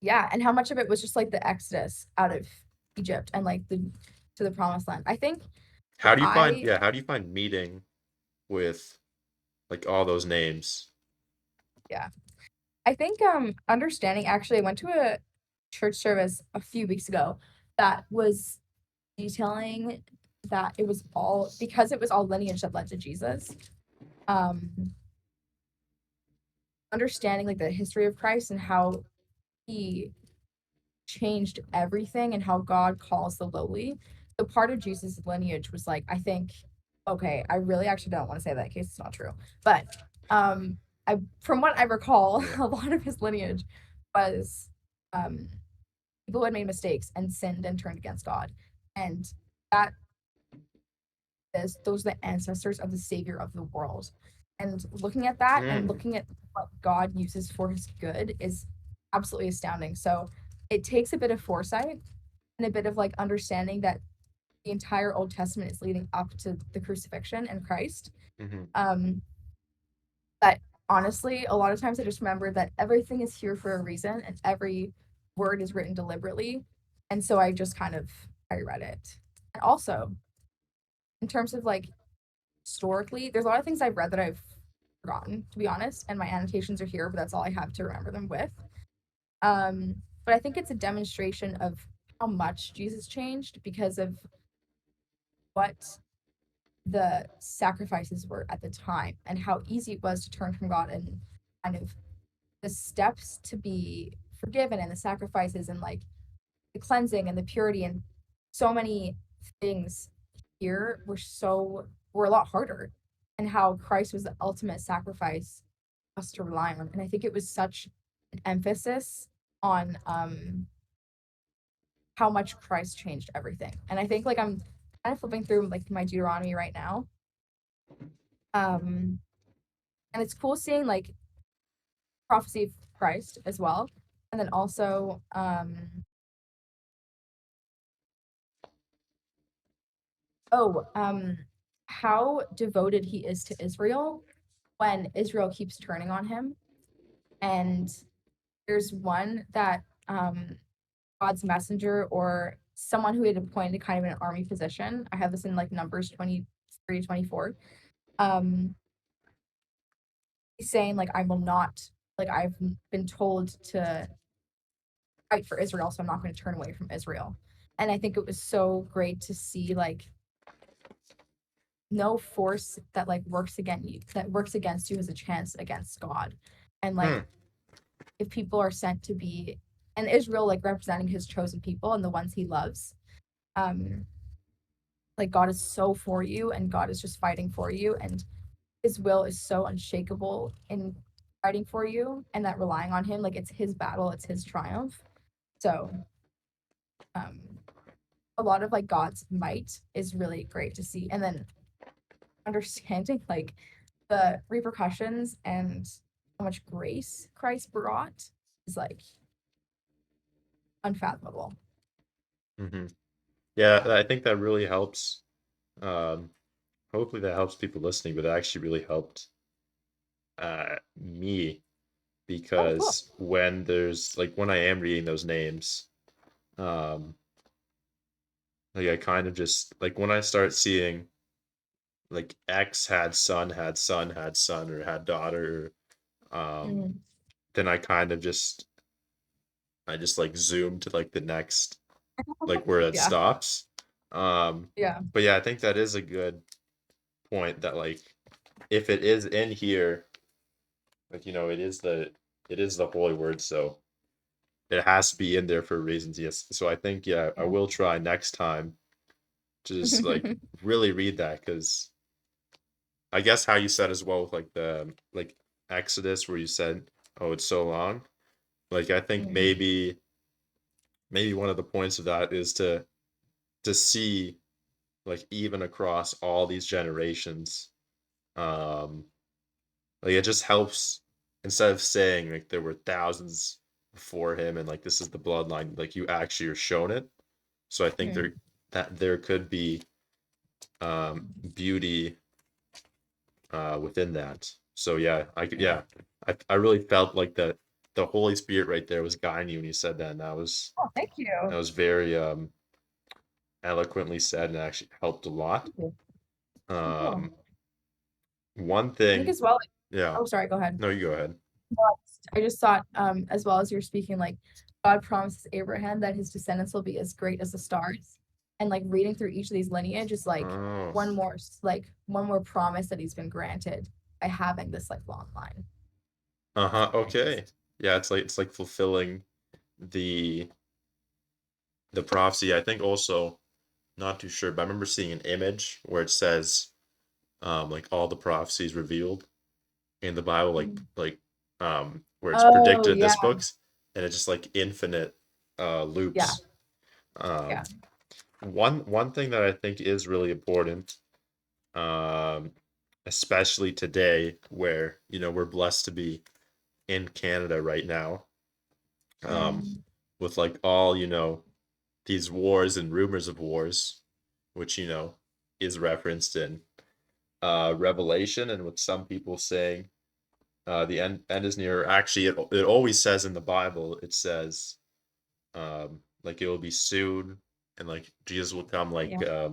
Speaker 1: yeah, and how much of it was just like the Exodus out of Egypt and like the to the promised land. I think if
Speaker 2: How do you find,
Speaker 1: I
Speaker 2: yeah, how do you find meeting with like all those names?
Speaker 1: yeah. I think understanding actually I went to a church service a few weeks ago that was detailing that it was all because it was all lineage that led to Jesus. Um Understanding like the history of Christ and how he changed everything and how God calls the lowly. So part of Jesus' lineage was like, I think, okay, I really actually don't want to say that in case it's not true. But I from what I recall,
Speaker 2: Yeah.
Speaker 1: a lot of his lineage was um people who had made mistakes and sinned and turned against God. And that is those are the ancestors of the savior of the world. And looking at that and
Speaker 2: Mm.
Speaker 1: looking at what God uses for his good is absolutely astounding. So it takes a bit of foresight and a bit of like understanding that the entire Old Testament is leading up to the crucifixion and Christ.
Speaker 2: Hmm.
Speaker 1: Um, but honestly, a lot of times I just remember that everything is here for a reason and every word is written deliberately. And so I just kind of I read it. And also, in terms of like historically, there's a lot of things I've read that I've forgotten, to be honest, and my annotations are here, but that's all I have to remember them with. But I think it's a demonstration of how much Jesus changed because of what the sacrifices were at the time and how easy it was to turn from God and kind of the steps to be forgiven and the sacrifices and like the cleansing and the purity and so many things here were a lot harder and how Christ was the ultimate sacrifice for us to rely on. And I think it was such an emphasis on how much Christ changed everything. And I think like I'm kind of flipping through like my Deuteronomy right now. Um and it's cool seeing like prophecy of Christ as well. And then also oh, how devoted he is to Israel when Israel keeps turning on him. And there's one that God's messenger or someone who had appointed kind of an army position. I have this in like Numbers 23 to 24. Um, he's saying like I will not like I've been told to fight for Israel, so I'm not going to turn away from Israel. And I think it was so great to see like no force that like works against you has a chance against God. And like
Speaker 2: Hmm.
Speaker 1: if people are sent to be and Israel like representing his chosen people and the ones he loves, um, like God is so for you and God is just fighting for you and his will is so unshakable in fighting for you and that relying on him, like it's his battle, it's his triumph. So um a lot of like God's might is really great to see. And then understanding like the repercussions and how much grace Christ brought is like unfathomable.
Speaker 2: Hmm. Yeah, I think that really helps. Um, Hopefully that helps people listening, but that actually really helped me
Speaker 1: Oh, cool.
Speaker 2: because when there's like when I am reading those names, um, like I kind of just like when I start seeing like X had son, had son, had son, or had daughter,
Speaker 1: Mm,
Speaker 2: then I just like zoom to like the next like where it
Speaker 1: yeah,
Speaker 2: stops. Um,
Speaker 1: yeah,
Speaker 2: but yeah, I think that is a good point that like if it is in here, like it is the holy word, so it has to be in there for reasons. Yes. So I think yeah, I
Speaker 1: yeah.
Speaker 2: will try next time to just like really read that because I guess how you said as well with like the like Exodus, where you said, "Oh, it's so long." Like I think
Speaker 1: Mm.
Speaker 2: maybe one of the points of that is to see like even across all these generations, um, like it just helps instead of saying like there were thousands before him and like this is the bloodline, like you actually are shown it. So I think
Speaker 1: Mm.
Speaker 2: there could be beauty within that. So yeah, I really felt like the Holy Spirit right there was guiding you when you said that, and
Speaker 1: Oh, thank you.
Speaker 2: that was very eloquently said and actually helped a lot.
Speaker 1: Thank you. So cool.
Speaker 2: Um, one
Speaker 1: I think
Speaker 2: thing,
Speaker 1: as well.
Speaker 2: yeah.
Speaker 1: Oh, sorry. Go ahead.
Speaker 2: No, you go ahead.
Speaker 1: But I just thought, as well as you're speaking, like God promises Abraham that his descendants will be as great as the stars, and like reading through each of these lineage is like
Speaker 2: Oh,
Speaker 1: one more promise that he's been granted by having this like long line
Speaker 2: uh-huh.
Speaker 1: of branches.
Speaker 2: Okay. Yeah, it's like fulfilling the the prophecy. I think also not too sure, but I remember seeing an image where it says like all the prophecies revealed in the Bible,
Speaker 1: Mhm.
Speaker 2: where it's
Speaker 1: Oh
Speaker 2: predicted
Speaker 1: yeah,
Speaker 2: this books, and it's just like infinite
Speaker 1: yeah,
Speaker 2: loops. Um,
Speaker 1: yeah.
Speaker 2: one thing that I think is really important, um, especially today, where you know we're blessed to be in Canada right now, um,
Speaker 1: Mm.
Speaker 2: with like all you know these wars and rumors of wars, which you know is referenced in Revelation, and with some people saying the end is near. Actually, it always says in the Bible, it says like it will be soon, and like Jesus will come.
Speaker 1: Yeah.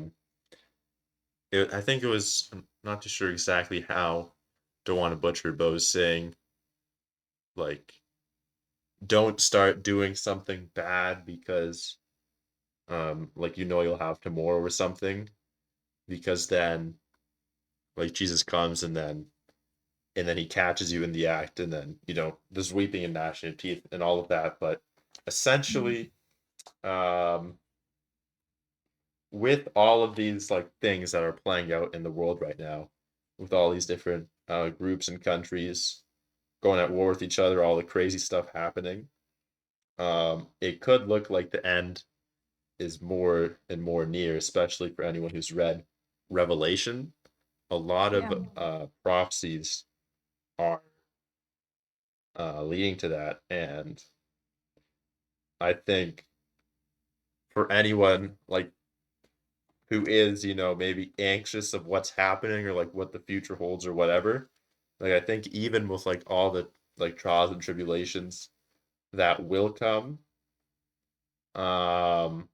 Speaker 2: I think it was. I'm not too sure exactly how. Don't want to butcher, but it was saying like don't start doing something bad because like you know you'll have tomorrow or something, because then like Jesus comes and then he catches you in the act, and then you know there's weeping and gnashing of teeth and all of that. But
Speaker 1: Mhm.
Speaker 2: essentially, um, with all of these like things that are playing out in the world right now, with all these different groups and countries going at war with each other, all the crazy stuff happening, it could look like the end is more and more near, especially for anyone who's read Revelation. A lot
Speaker 1: Yeah.
Speaker 2: of prophecies are leading to that, and I think for anyone like who is, you know, maybe anxious of what's happening or like what the future holds or whatever, like I think even with like all the like trials and tribulations that will come, um,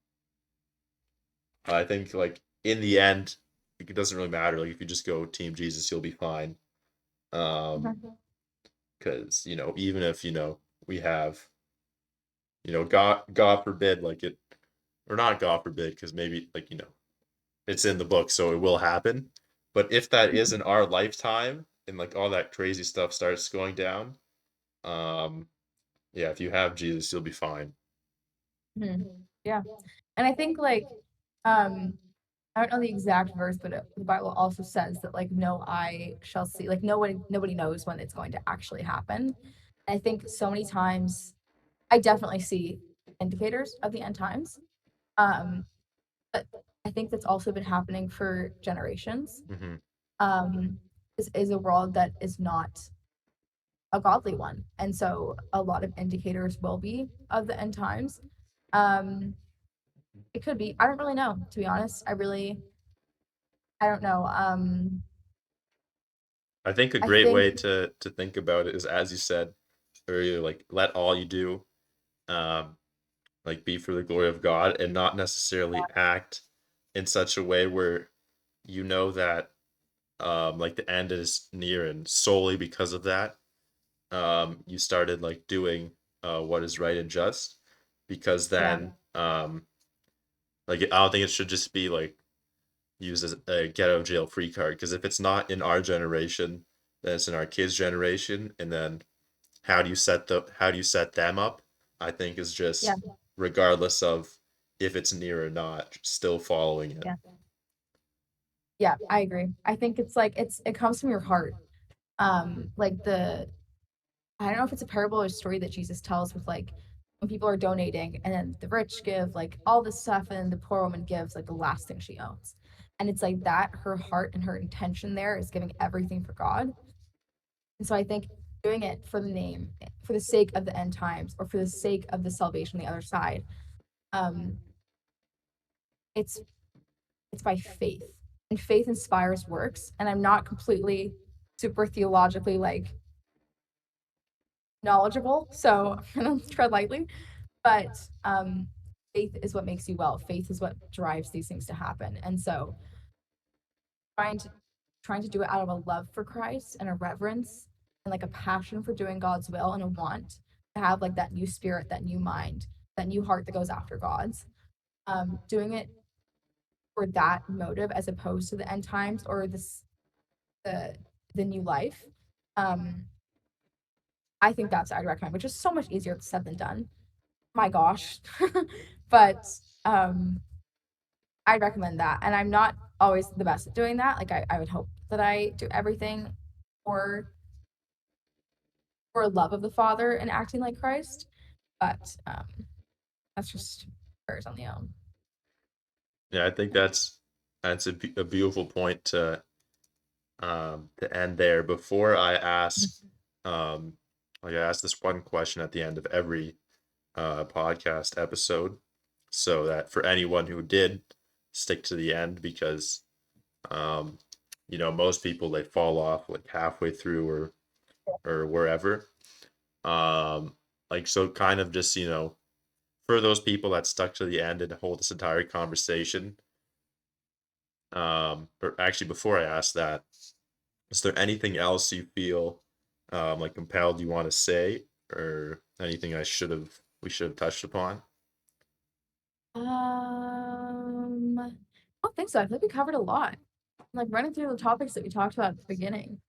Speaker 2: I think like in the end, it doesn't really matter. Like if you just go Team Jesus, you'll be fine. Um,
Speaker 1: Mhm.
Speaker 2: because you know, even if you know we have, you know, God forbid, like it, or not God forbid, because maybe like you know it's in the book, so it will happen. But if that is in our lifetime and like all that crazy stuff starts going down, um, yeah, if you have Jesus, you'll be fine.
Speaker 1: Mhm. Yeah. And I think like um I don't know the exact verse, but the Bible also says that like no eye shall see, like nobody knows when it's going to actually happen. And I think so many times I definitely see indicators of the end times. Um, but I think that's also been happening for generations.
Speaker 2: Hmm.
Speaker 1: Um, this is a world that is not a godly one. And so a lot of indicators will be of the end times. Um, it could be. I don't really know, to be honest. I don't know.
Speaker 2: I think a
Speaker 1: I
Speaker 2: great
Speaker 1: think
Speaker 2: way to think about it is, as you said earlier, like let all you do, um, like be for the glory of God, and not necessarily act in such a way where you know that like the end is near, and solely because of that, you started like doing what is right and just, because
Speaker 1: yeah,
Speaker 2: then like I don't think it should just be like used as a get out of jail free card, because if it's not in our generation, then it's in our kids' generation, and then how do you set them up? I think is
Speaker 1: yeah,
Speaker 2: just regardless of if it's near or not, still following it.
Speaker 1: yeah. Yeah, I agree. I think it's like it comes from your heart. Like I don't know if it's a parable or a story that Jesus tells with like when people are donating and then the rich give like all this stuff and the poor woman gives like the last thing she owns. And it's like that her heart and her intention there is giving everything for God. And so I think doing it for the name, for the sake of the end times or for the sake of the salvation on the other side, um, it's it's by faith. And faith inspires works. And I'm not completely super theologically like knowledgeable, so I'm gonna tread lightly. But faith is what makes you well. Faith is what drives these things to happen. And so trying to trying to do it out of a love for Christ and a reverence and like a passion for doing God's will and a want to have like that new spirit, that new mind, that new heart that goes after God's. Doing it for that motive as opposed to the end times or the the new life. Um, I think that's I'd recommend, which is so much easier said than done. My gosh. But um I'd recommend that. And I'm not always the best at doing that. Like I would hope that I do everything for love of the Father and acting like Christ. But that's just prayers on the own.
Speaker 2: Yeah, I think that's a beautiful point to end there. Before I ask, um, like I ask this one question at the end of every podcast episode, so that for anyone who did stick to the end, because um, most people they fall off like halfway through or wherever. Um, like so, kind of just for those people that stuck to the end and hold this entire conversation. Or actually, before I ask that, is there anything else you feel like compelled you want to say, or anything we should have touched upon?
Speaker 1: I don't think so. I think we covered a lot. Like running through the topics that we talked about at the beginning.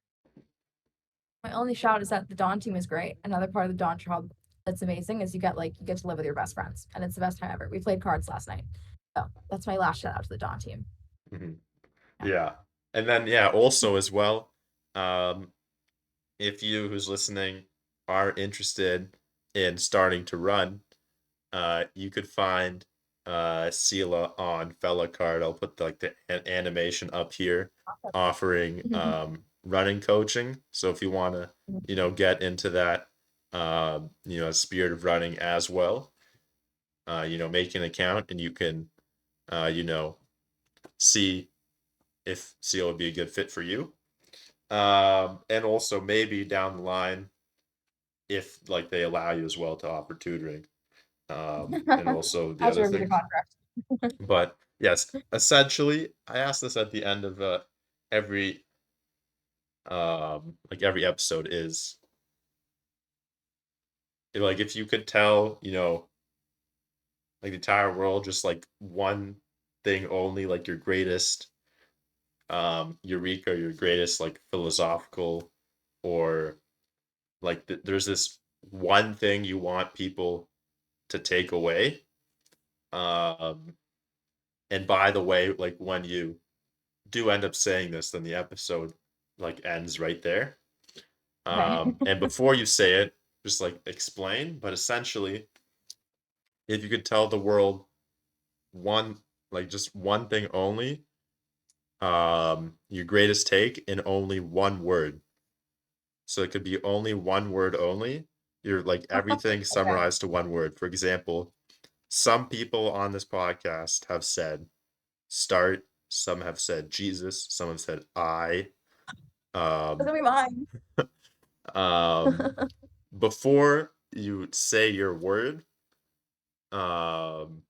Speaker 1: My only shout is that the Dawn team is great. Another part of the Dawn job that's amazing is you get to live with your best friends, and it's the best time ever. We played cards last night, so that's my last shout out to the Dawn team.
Speaker 2: Mhm.
Speaker 1: Yeah.
Speaker 2: Yeah. And then, yeah, also as well, um, if you who's listening are interested in starting to run, you could find Sela on Fella Card. I'll put like the animation up here offering running coaching. So if you want to, get into that, spirit of running as well, make an account and you can, see if Sela would be a good fit for you. And also maybe down the line, if like they allow you as well to offer tutoring, and also the
Speaker 1: As a
Speaker 2: other
Speaker 1: review
Speaker 2: things.
Speaker 1: contract.
Speaker 2: But yes, essentially, I ask this at the end of every like every episode is like if you could tell, like the entire world just like one thing only, like your greatest eureka, your greatest like philosophical or like there's this one thing you want people to take away. Um, and by the way, like when you do end up saying this, then the episode like ends right there.
Speaker 1: Okay.
Speaker 2: And before you say it, just like explain. But essentially, if you could tell the world one, like just one thing only, your greatest take in only one word. So it could be only one word only. You're like everything
Speaker 1: Okay.
Speaker 2: summarized to one word. For example, some people on this podcast have said start, some have said Jesus, some have said I.
Speaker 1: That'll
Speaker 2: Um,
Speaker 1: be mine.
Speaker 2: um, before you say your word, um,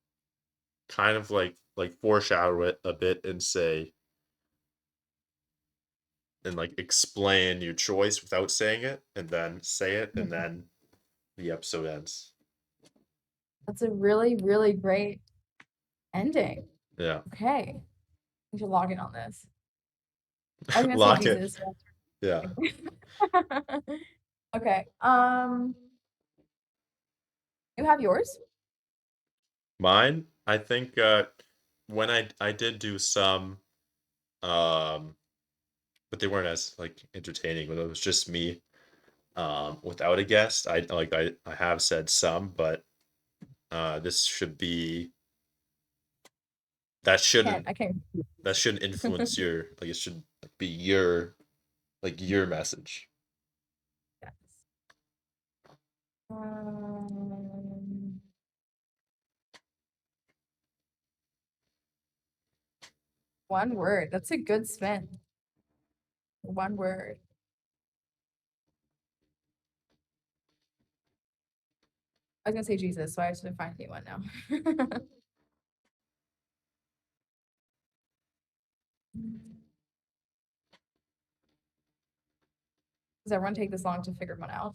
Speaker 2: kind of like foreshadow it a bit and say and like explain your choice without saying it, and then say it, and then the episode ends.
Speaker 1: That's a really, really great ending.
Speaker 2: Yeah,
Speaker 1: Okay. We should log in on this. I was gonna say
Speaker 2: lock it.
Speaker 1: Jesus.
Speaker 2: Yeah,
Speaker 1: Okay. You have yours?
Speaker 2: mine. I think when I did do some but they weren't as like entertaining when it was just me. Without a guest, I have said some, but this should be that shouldn't
Speaker 1: I can't.
Speaker 2: that shouldn't influence your like it should be your message.
Speaker 1: Yes. Um, One word. That's a good spin. One word. I was gonna say Jesus, so I have to find a new one now. Does everyone take this long to figure one out?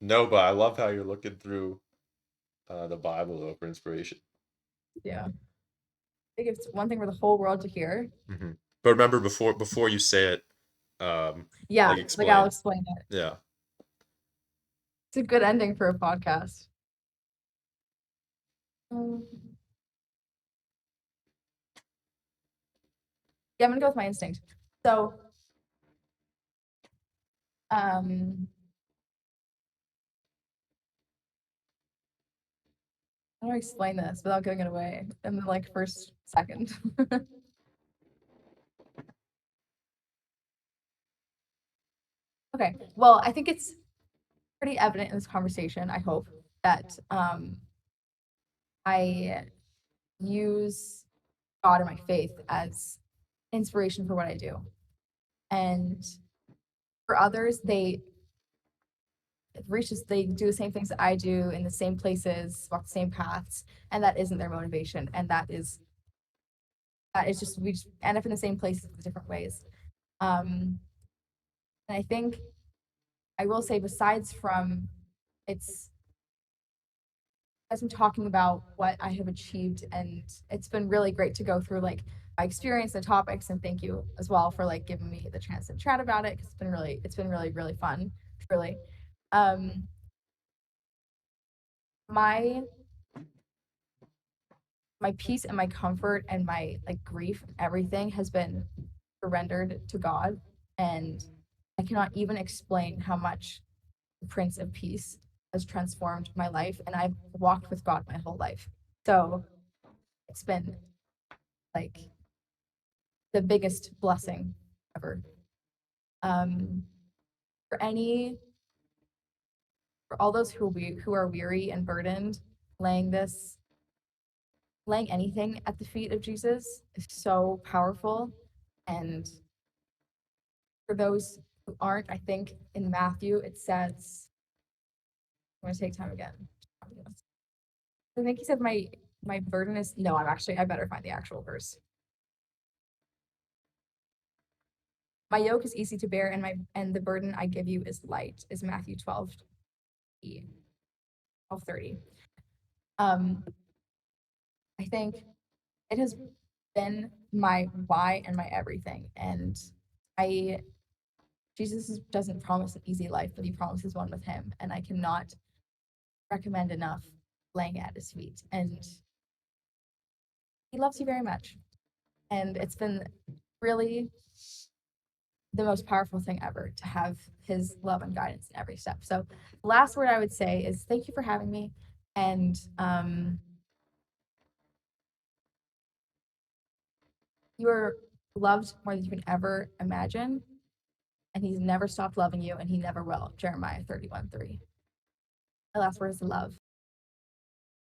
Speaker 2: No, but I love how you're looking through the Bible though for inspiration.
Speaker 1: Yeah. I think it's one thing for the whole world to hear.
Speaker 2: Mm-hmm. But remember before you say it,
Speaker 1: Yeah,
Speaker 2: like
Speaker 1: like I'll
Speaker 2: explain.
Speaker 1: explain it.
Speaker 2: Yeah.
Speaker 1: It's a good ending for a podcast. Um, yeah, I'm gonna go with my instinct. So, um, how do I explain this without giving it away in the like first second? Okay, well, I think it's pretty evident in this conversation, I hope, that I use God and my faith as inspiration for what I do. And for others, they do the same things that I do in the same places, walk the same paths, and that isn't their motivation. And that is just we just end up in the same places in different ways. And I think I will say, besides from it's as I'm talking about what I have achieved, and it's been really great to go through like my experience and topics, and thank you as well for like giving me the chance to chat about it because it's been really fun, truly. Um, my my peace and my comfort and my like grief and everything has been surrendered to God, and I cannot even explain how much the Prince of Peace has transformed my life, and I've walked with God my whole life. So it's been like the biggest blessing ever. Um, for any for all those who are weary and burdened, laying this laying anything at the feet of Jesus is so powerful. And for those who aren't, I think in Matthew it says, I'm gonna take time again. I think he said my burden is no, I better find the actual verse. My yoke is easy to bear and the burden I give you is light, is Matthew 12:30. I think it has been my why and my everything. And I Jesus doesn't promise an easy life, but he promises one with him. And I cannot recommend enough laying at his feet. And he loves you very much. And it's been really the most powerful thing ever to have his love and guidance in every step. So the last word I would say is thank you for having me. And you are loved more than you can ever imagine. And he's never stopped loving you, and he never will. Jeremiah 31:3. My last word is love.